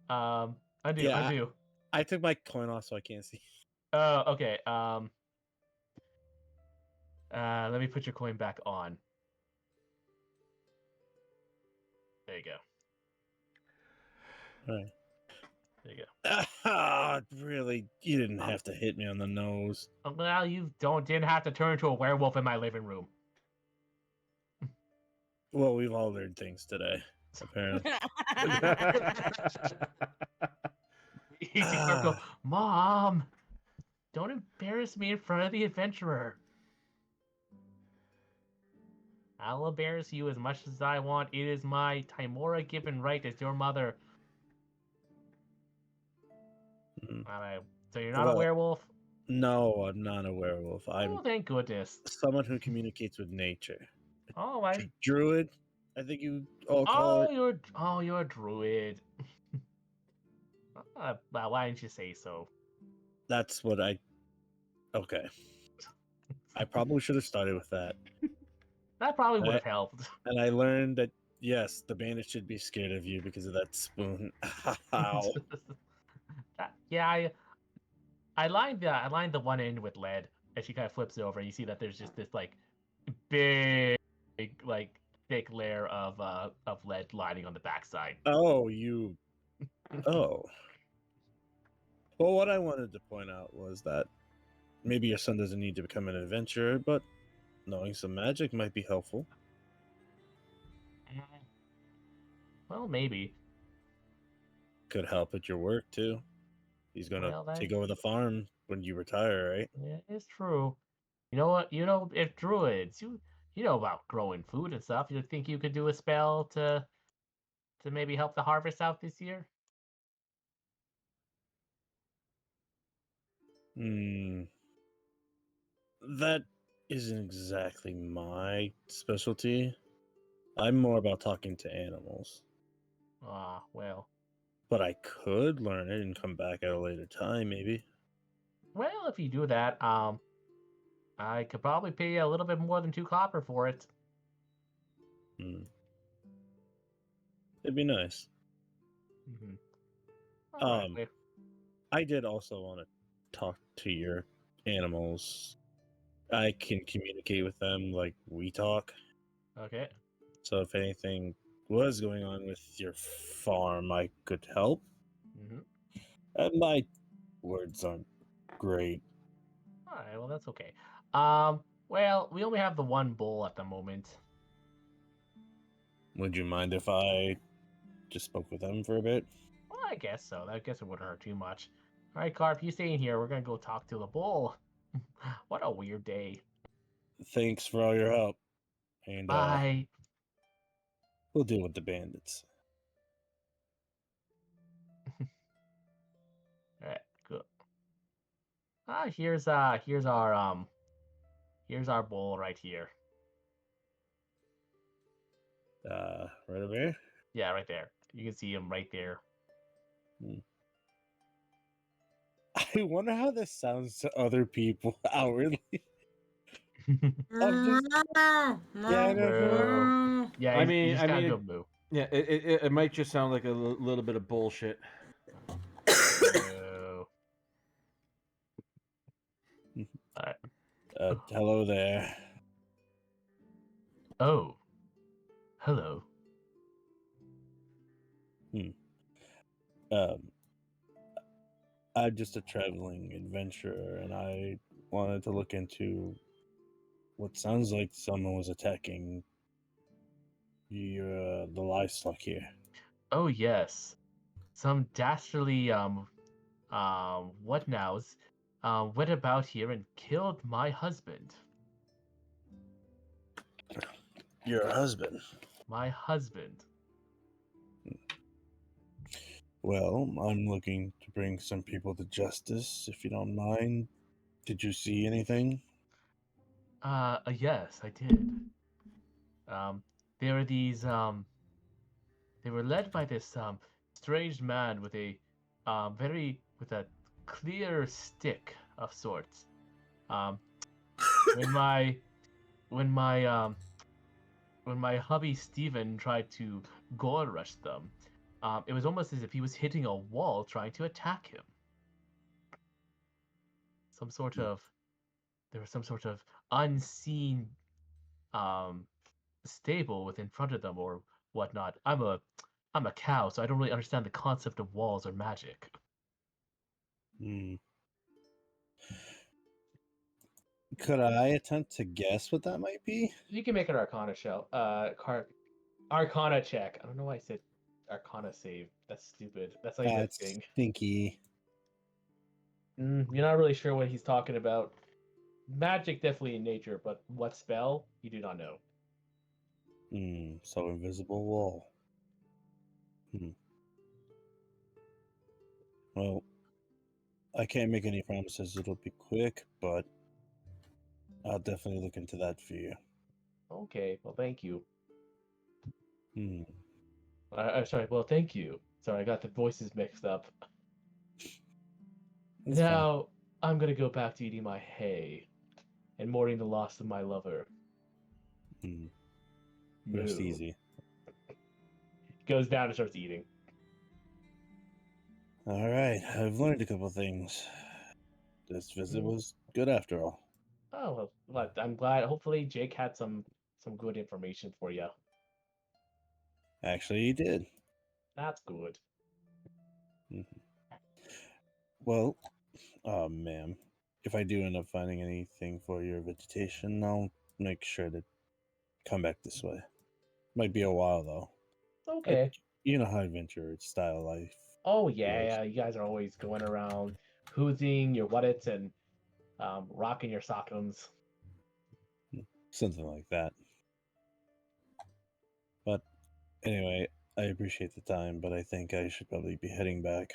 Undo, yeah, undo. I took my coin off so I can't see. Oh, okay. Let me put your coin back on. There you go. All right. There you go. Ah, really? You didn't have to hit me on the nose. Well, you didn't have to turn into a werewolf in my living room. Well, we've all learned things today, apparently. You see Carp go, Mom, don't embarrass me in front of the adventurer. I'll embarrass you as much as I want. It is my Timora given right as your mother. Mm. Alright, so you're not a Well, werewolf? No, I'm not a werewolf. I'm Oh, thank goodness. someone who communicates with nature. Oh, I. A druid, I think you all call it. You're a druid. Well, why didn't you say so? That's what I. Okay. I probably should have started with that. That probably would have helped. And I learned that, yes, the bandit should be scared of you because of that spoon. Ow. Yeah, I lined the one end with lead, and she kind of flips it over. And you see that there's just this like big, like thick layer of lead lining on the backside. Oh, you. Oh. Well, what I wanted to point out was that maybe your son doesn't need to become an adventurer, but knowing some magic might be helpful. Well, maybe. Could help at your work, too. He's going to Well, take over the farm when you retire, right? Yeah, it's true. You know what? You know, if druids, you know about growing food and stuff. You think you could do a spell to maybe help the harvest out this year? That isn't exactly my specialty. I'm more about talking to animals. Ah, well. But I could learn it and come back at a later time, maybe. Well, if you do that, I could probably pay you a little bit more than 2 copper for it. It'd be nice. Mm-hmm. Right. I did also want to talk to your animals. I can communicate with them like we talk. Okay. So if anything was going on with your farm, I could help. Mm-hmm. And my words aren't great. All right. Well, that's okay. Well, we only have the one bull at the moment. Would you mind if I just spoke with them for a bit? Well, I guess so. I guess it wouldn't hurt too much. All right, Carp, you stay in here. We're gonna go talk to the bull. What a weird day. Thanks for all your help. And Bye. we'll deal with the bandits. All right, good. Here's our bowl right here. Right over here? Yeah, right there. You can see him right there. I wonder how this sounds to other people outwardly. I'm just... Yeah, I know. Yeah, I you mean, just I gotta mean, go moo. Yeah, it might just sound like a little bit of bullshit. Moo. Alright. Hello there. Oh. Hello. I'm just a traveling adventurer, and I wanted to look into what sounds like someone was attacking the livestock here. Oh yes. Some dastardly what nows went about here and killed my husband. Your husband? My husband. Well, I'm looking to bring some people to justice, if you don't mind. Did you see anything? Yes, I did. There were these they were led by this strange man with a with a clear stick of sorts. Um, when my when my when my hubby Steven tried to gold rush them, it was almost as if he was hitting a wall trying to attack him. Some sort of there was some sort of unseen um stable within front of them or whatnot. I'm a cow, so I don't really understand the concept of walls or magic. Could I attempt to guess what that might be? You can make an Arcana Arcana check. I don't know why I said Arcana save. That's stupid. That's not even a That's thing. stinky. You're not really sure what he's talking about. Magic definitely in nature, but what spell? You do not know. So invisible wall. Well, I can't make any promises it'll be quick, but I'll definitely look into that for you. Okay, well, thank you. Sorry, well, thank you. Sorry, I got the voices mixed up. That's now, I'm gonna go back to eating my hay and mourning the loss of my lover. Rest easy. Goes down and starts eating. All right, I've learned a couple things. This visit was good after all. Oh, well, I'm glad. Hopefully, Jake had some good information for you. Actually, he did. That's good. Well, ma'am, if I do end up finding anything for your vegetation, I'll make sure to come back this way. Might be a while, though. Okay. You know how adventure style life. Oh, yeah. You guys are always going around hoozing your wuddits and rocking your sockums. Something like that. But anyway, I appreciate the time, but I think I should probably be heading back.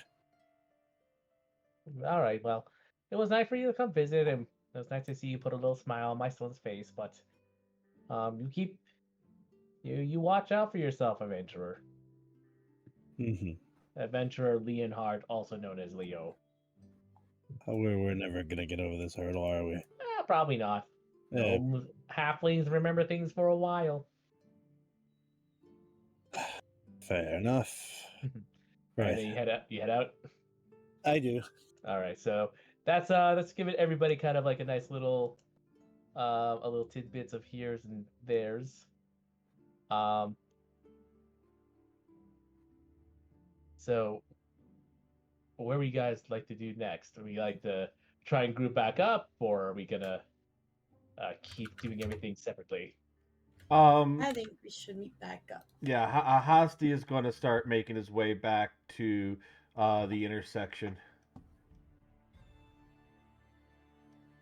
All right, well, it was nice for you to come visit, and it was nice to see you put a little smile on my son's face, but you watch out for yourself, adventurer. Adventurer Leonhard, also known as Leo. We're never gonna get over this hurdle, are we? Probably not. Halflings remember things for a while. Fair enough. Right. You head out. I do. All right, so that's giving everybody kind of like a nice little a little tidbits of here's and there's. So what do you guys like to do next? Are we like to try and group back up, or are we gonna keep doing everything separately? I think we should meet back up. Yeah, Hasti is going to start making his way back to the intersection.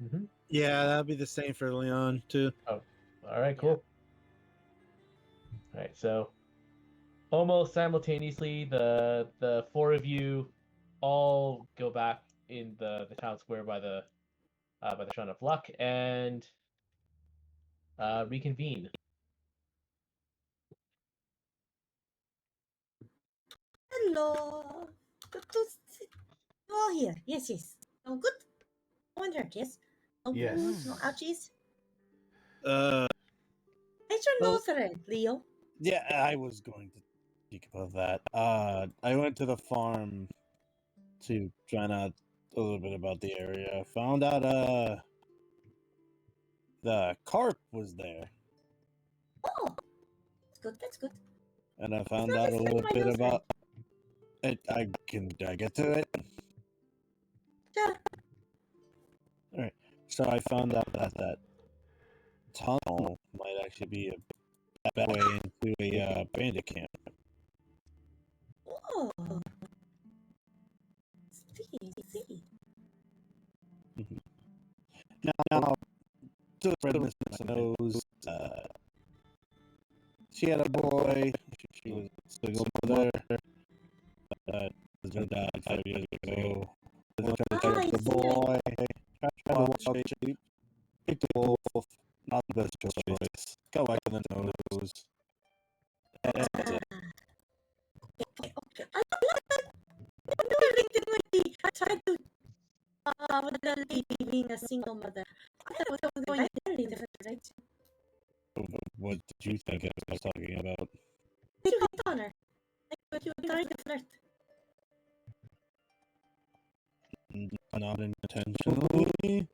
Mm-hmm. Yeah, that'll be the same for Leon too. All right, cool. All right, so almost simultaneously, the four of you all go back in the town square by the Shrine of Luck and reconvene. Hello. Good to see you all here. Yes, yes. Oh, good. No one hurt, yes? No Yes. wounds, no ouchies. Uh, How's your Well- nose, friend, Leo? yeah, I was going to speak about that. I went to the farm to find out a little bit about the area. Found out the carp was there, Oh, that's good, that's good. and I found not out a listening little to my bit nose about it. I get to it. Sure. All right. So I found out that tunnel might actually be a bad way into a bandit camp. Oh. See. Now, to the rest knows, she had a boy. She was a single mother. Husband died 5 years ago. Tried to Ah, I take the see. boy. Tried to watch sheep. Picked the wolf. Not the best choice. Got whacked in the nose. That's it. Okay. I know everything might be tried to with the lady being a single mother. I thought it was going very different, right? What did you think I was talking about? Did you hit on her? Like what you were trying to flirt? Not intentionally.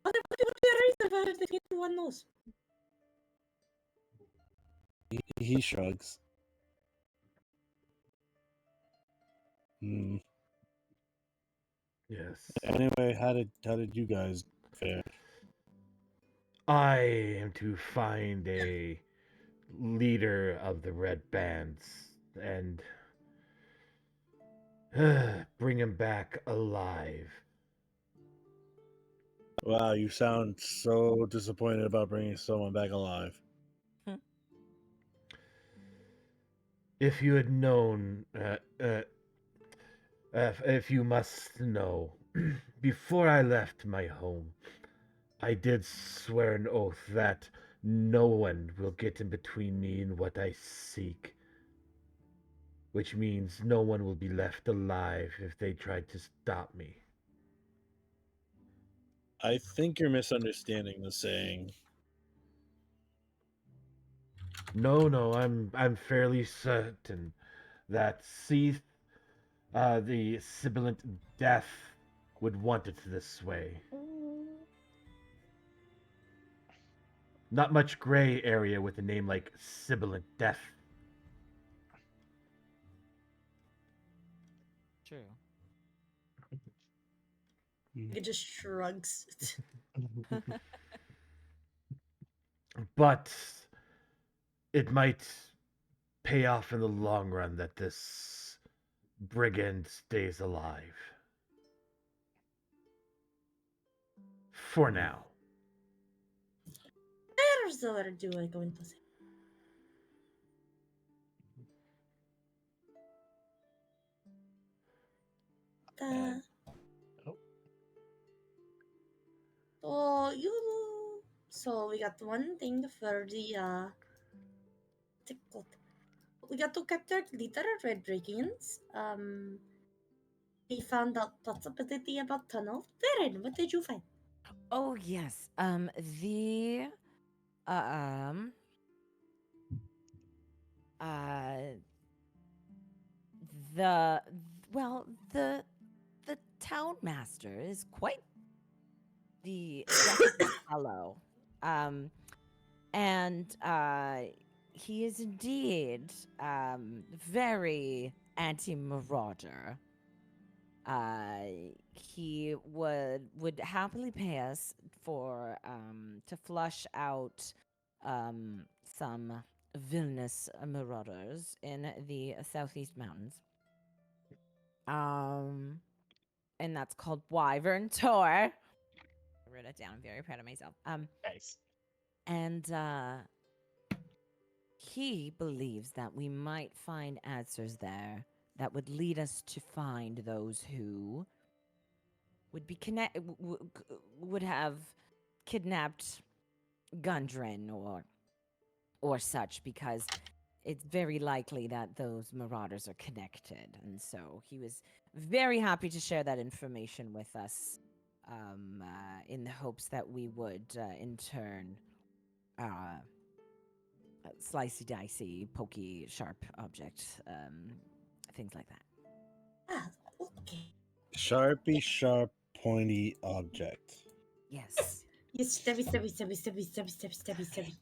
What would be a reason for her to hit one nose? He shrugs. Yes. Anyway, how did you guys fare? I am to find a leader of the Red Bands and bring him back alive. Wow, you sound so disappointed about bringing someone back alive. If you had known, if you must know, before I left my home, I did swear an oath that no one will get in between me and what I seek. Which means no one will be left alive if they tried to stop me. I think you're misunderstanding the saying. No, I'm fairly certain that Seath, the sibilant death, would want it this way. Not much gray area with a name like sibilant death. True. It just shrugs. But it might pay off in the long run that this brigand stays alive. For now. There's the letter do I going to say? And- oh. So we got one thing for the what's it called? We got to capture little red dragons. We found out possibility about tunnel. Darren, what did you find? Oh yes. The um uh the well the town master is quite the definite fellow. And he is indeed very anti-marauder. He would happily pay us for to flush out some villainous marauders in the southeast mountains. and that's called Wyvern Tor. I wrote it down. I'm very proud of myself. Nice. And he believes that we might find answers there that would lead us to find those who would be would have kidnapped Gundren or such, because it's very likely that those marauders are connected. And so he was very happy to share that information with us, in the hopes that we would, in turn, slicey dicey, pokey, sharp object, things like that. Ah, okay. Sharpie, sharp, pointy object. Yes. You stabby, stabby, stabby, stabby, stabby, stabby, stabby, stabby.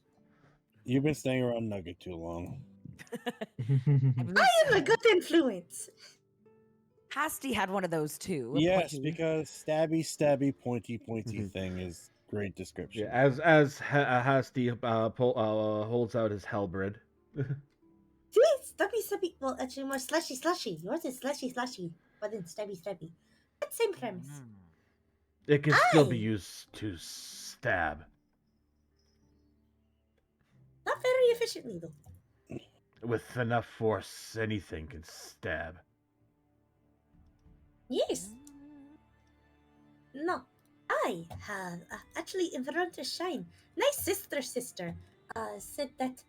You've been staying around Nugget too long. I am a good influence. Hasty had one of those too. a Yes, pointy. because stabby, stabby, pointy, pointy Mhm. thing is great Yeah, description. as Hasty holds out his halberd. See, stabby, stabby. Well, actually, more slushy, slushy. Yours is slushy, slushy, but then stabby, stabby. But same premise. It can still be Aye. used to stab. Not very efficiently, though. With enough force, anything can stab. Yes. No, I have actually in front of Shine. Nice sister said that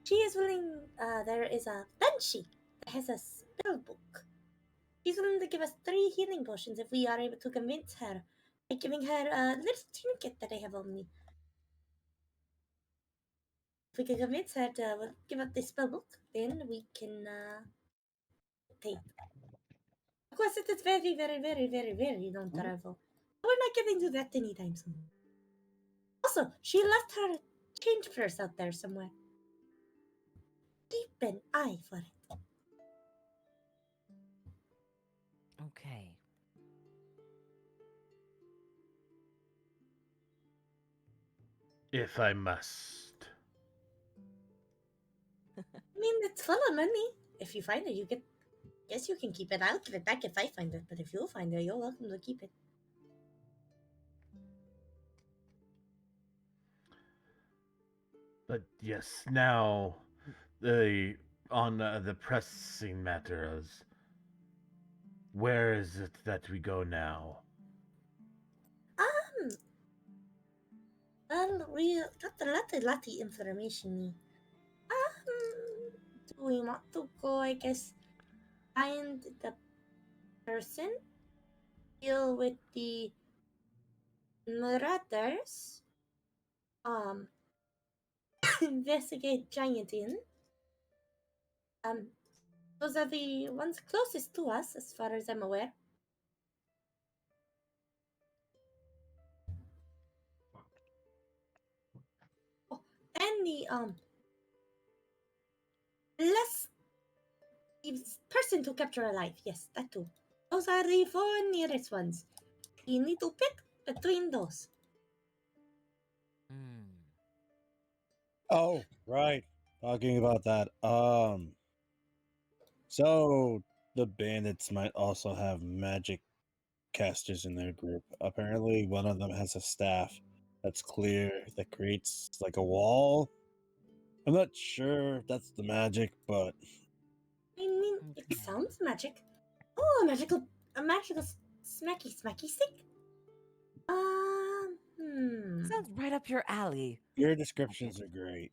she is willing. There is a banshee that has a spell book. She's willing to give us 3 healing potions if we are able to convince her by giving her a little trinket that I have on me. If we can convince her to give up the spell book, then we can take. Of course, it is very, very, very, very, very long travel. We're not getting to that anytime soon. Also, she left her change purse out there somewhere. Keep an eye for it. Okay. If I must. I mean, it's full of money. If you find it, you can. Guess you can keep it. I'll give it back if I find it. But if you find it, you're welcome to keep it. But yes, now the pressing matters. Where is it that we go now? Well, we got a lot of information. Do we want to go? I guess find the person, deal with the marauders, investigate Giant Inn. Those are the ones closest to us, as far as I'm aware. Oh, and the less the person to capture alive. Yes, that too. Those are the 4 nearest ones. You need to pick between those. Oh, right. Talking about that. So the bandits might also have magic casters in their group. Apparently, one of them has a staff that's clear that creates like a wall. I'm not sure if that's the magic, but I mean, it Okay. sounds magic. Oh, a magical smacky stick. Sounds right up your alley. your descriptions are great.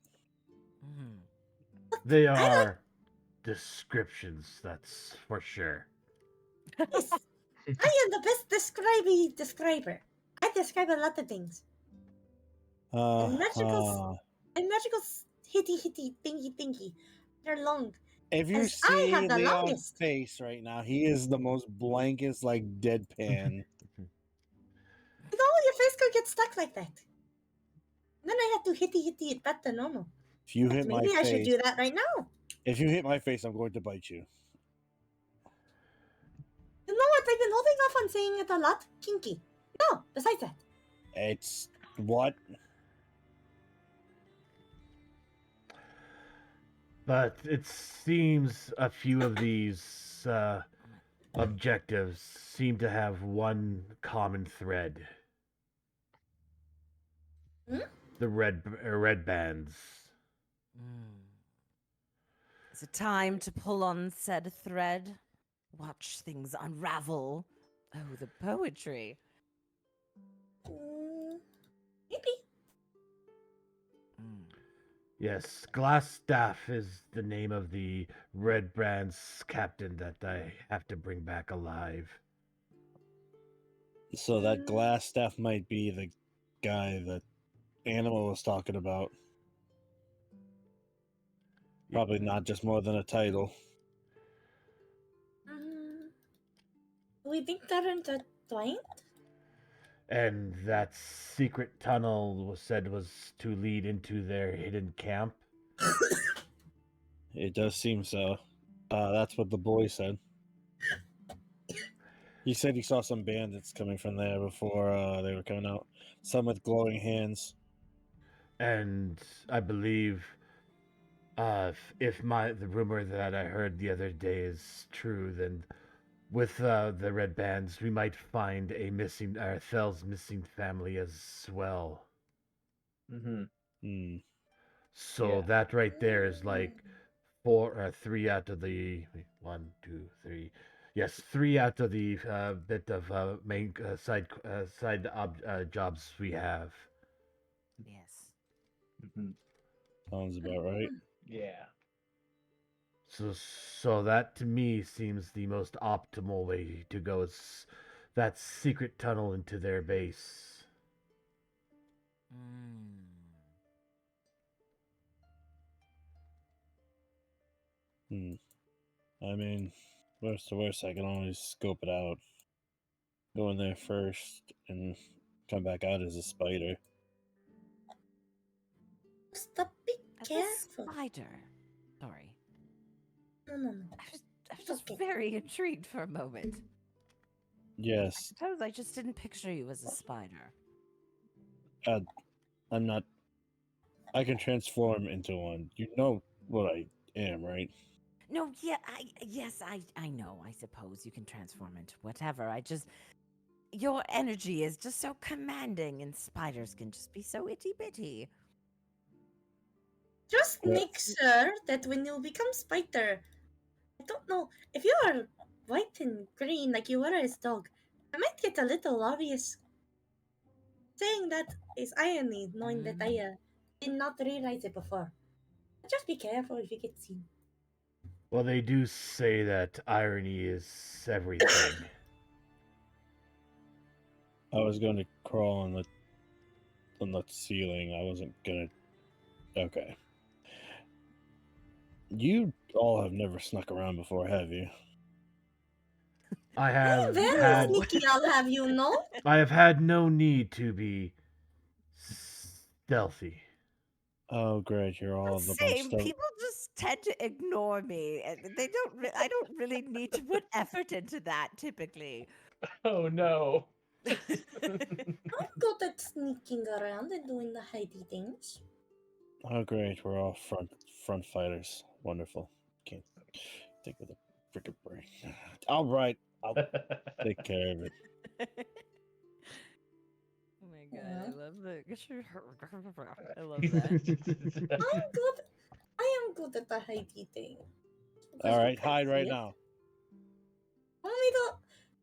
They I like are descriptions, that's for sure. this. I am the best describer. I describe a lot of things. And magical hitty thingy. They're long. If you As I see have the Leon's longest. face right now, he is the most blankest, like deadpan. You know, your face could get stuck like that. Then I have to hitty it back to normal. If you hit my Maybe I should face, do that right now. if you hit my face, I'm going to bite you. You know what? I've been holding off on saying it a lot. Kinky. No, besides that. It's what? But it seems a few of these objectives seem to have one common thread. Hmm? The red bands. Is it time to pull on said thread? Watch things unravel. Oh, the poetry. Maybe. Yes, Glassstaff is the name of the red band's captain that I have to bring back alive. So that glass staff might be the guy that Animal was talking about. Probably not just more than a title. Do we think they're intertwined? And that secret tunnel was said was to lead into their hidden camp. It does seem so. That's what the boy said. He said he saw some bandits coming from there before they were coming out. Some with glowing hands. And I believe, if the rumor that I heard the other day is true, then with the red bands, we might find a missing Thel's missing family as well. Mm-hmm. So Yeah. that right there is like three out of the one, two, three. Yes, three out of the bit of main side jobs we have. Yes. Mm-hmm. Sounds about right. Yeah. So that to me seems the most optimal way to go. Is that secret tunnel into their base. I mean, worst to worst, I can always scope it out. Go in there first and come back out as a spider. Stop, be As a careful. spider. Sorry. No. I was just Okay. very intrigued for a moment. I Yes, suppose I just didn't picture you as a spider. I'm not. I can transform into one. You know what I am, right? No, yeah, I know. I suppose you can transform into whatever. Your energy is just so commanding, and spiders can just be so itty bitty. Just Yeah. make sure that when you become spider, I don't know, if you are white and green like you were as dog, I might get a little obvious. Saying that is irony, knowing that I did not realize it before. Just be careful if you get seen. Well, they do say that irony is everything. I was going to crawl on the ceiling. I wasn't gonna. Okay. You all have never snuck around before, have you? I I'm have very had sneaky, I'll have you know. I have had no need to be stealthy. Oh, great! You're all the most. Same. People just tend to ignore me, and they don't. I don't really need to put effort into that typically. Oh no. I'm good at sneaking around and doing the hidey things. Oh, great! We're all front fighters. Wonderful. Can't think with a freaking brain. All right, I'll take care of it. Oh my god, I love the. I love that. I'm good. I am good at the hidey thing. Because All you right, can't hide see right it. now. Mommy, don't.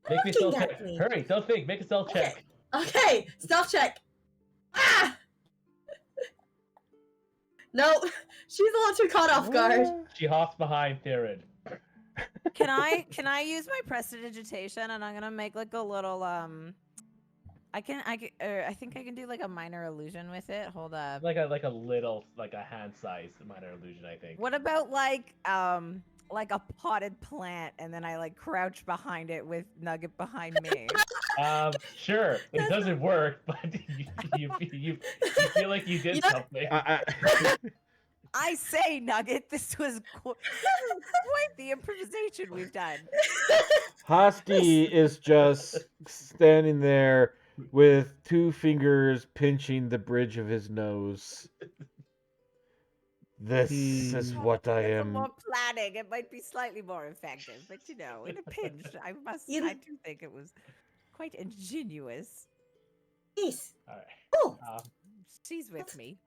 Make me Looking stealth at check. me. Hurry, don't think. Make a stealth Okay. check. Okay, stealth check. Ah! No, she's a little too caught off guard. She hops behind Therid. Can I use my prestidigitation, and I'm gonna make like a little I think I can do like a minor illusion with it. Hold up. Like a little, like a hand-sized minor illusion, I think. What about like a potted plant, and then I like crouch behind it with Nugget behind me? Sure. It doesn't work, but you feel like you did something. I say, Nugget, this was quite the improvisation we've done. Hosty is just standing there with two fingers pinching the bridge of his nose. This is what I With some am. more planning, it might be slightly more effective. But you know, in a pinch, I do think it was quite ingenious. Yes. All right. Oh, She's with me.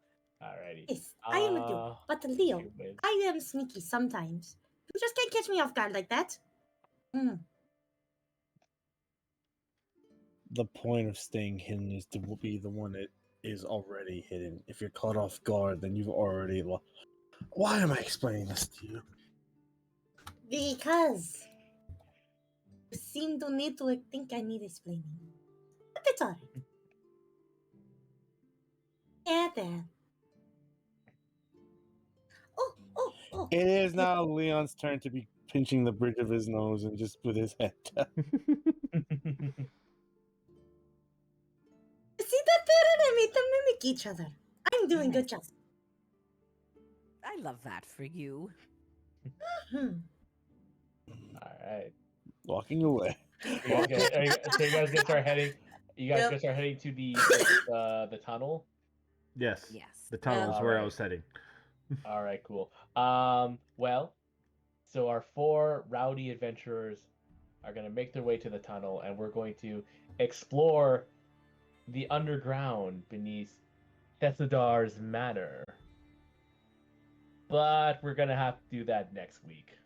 Alrighty. yes, I am a dude. But Leo, anyways. I am sneaky sometimes. You just can't catch me off guard like that. Hmm. The point of staying hidden is to be the one that is already hidden. If you're caught off guard, then you've already lost. Why am I explaining this to you? Because you seem to need to think I need explaining. But it's alright. Yeah, Dad. Oh. It is now Leon's turn to be pinching the bridge of his nose and just with his head down. See that, Dad? I made them mimic each other. I'm doing good job. I love that for you. Hmm. Alright. Walking away. Okay. So you guys gonna start heading. You guys Yep. gonna start heading to the tunnel. Yes. Yes. The tunnel is where I Alright. was heading. All right, cool. Well, so our 4 rowdy adventurers are gonna make their way to the tunnel, and we're going to explore the underground beneath Thessadar's manor. But we're gonna have to do that next week.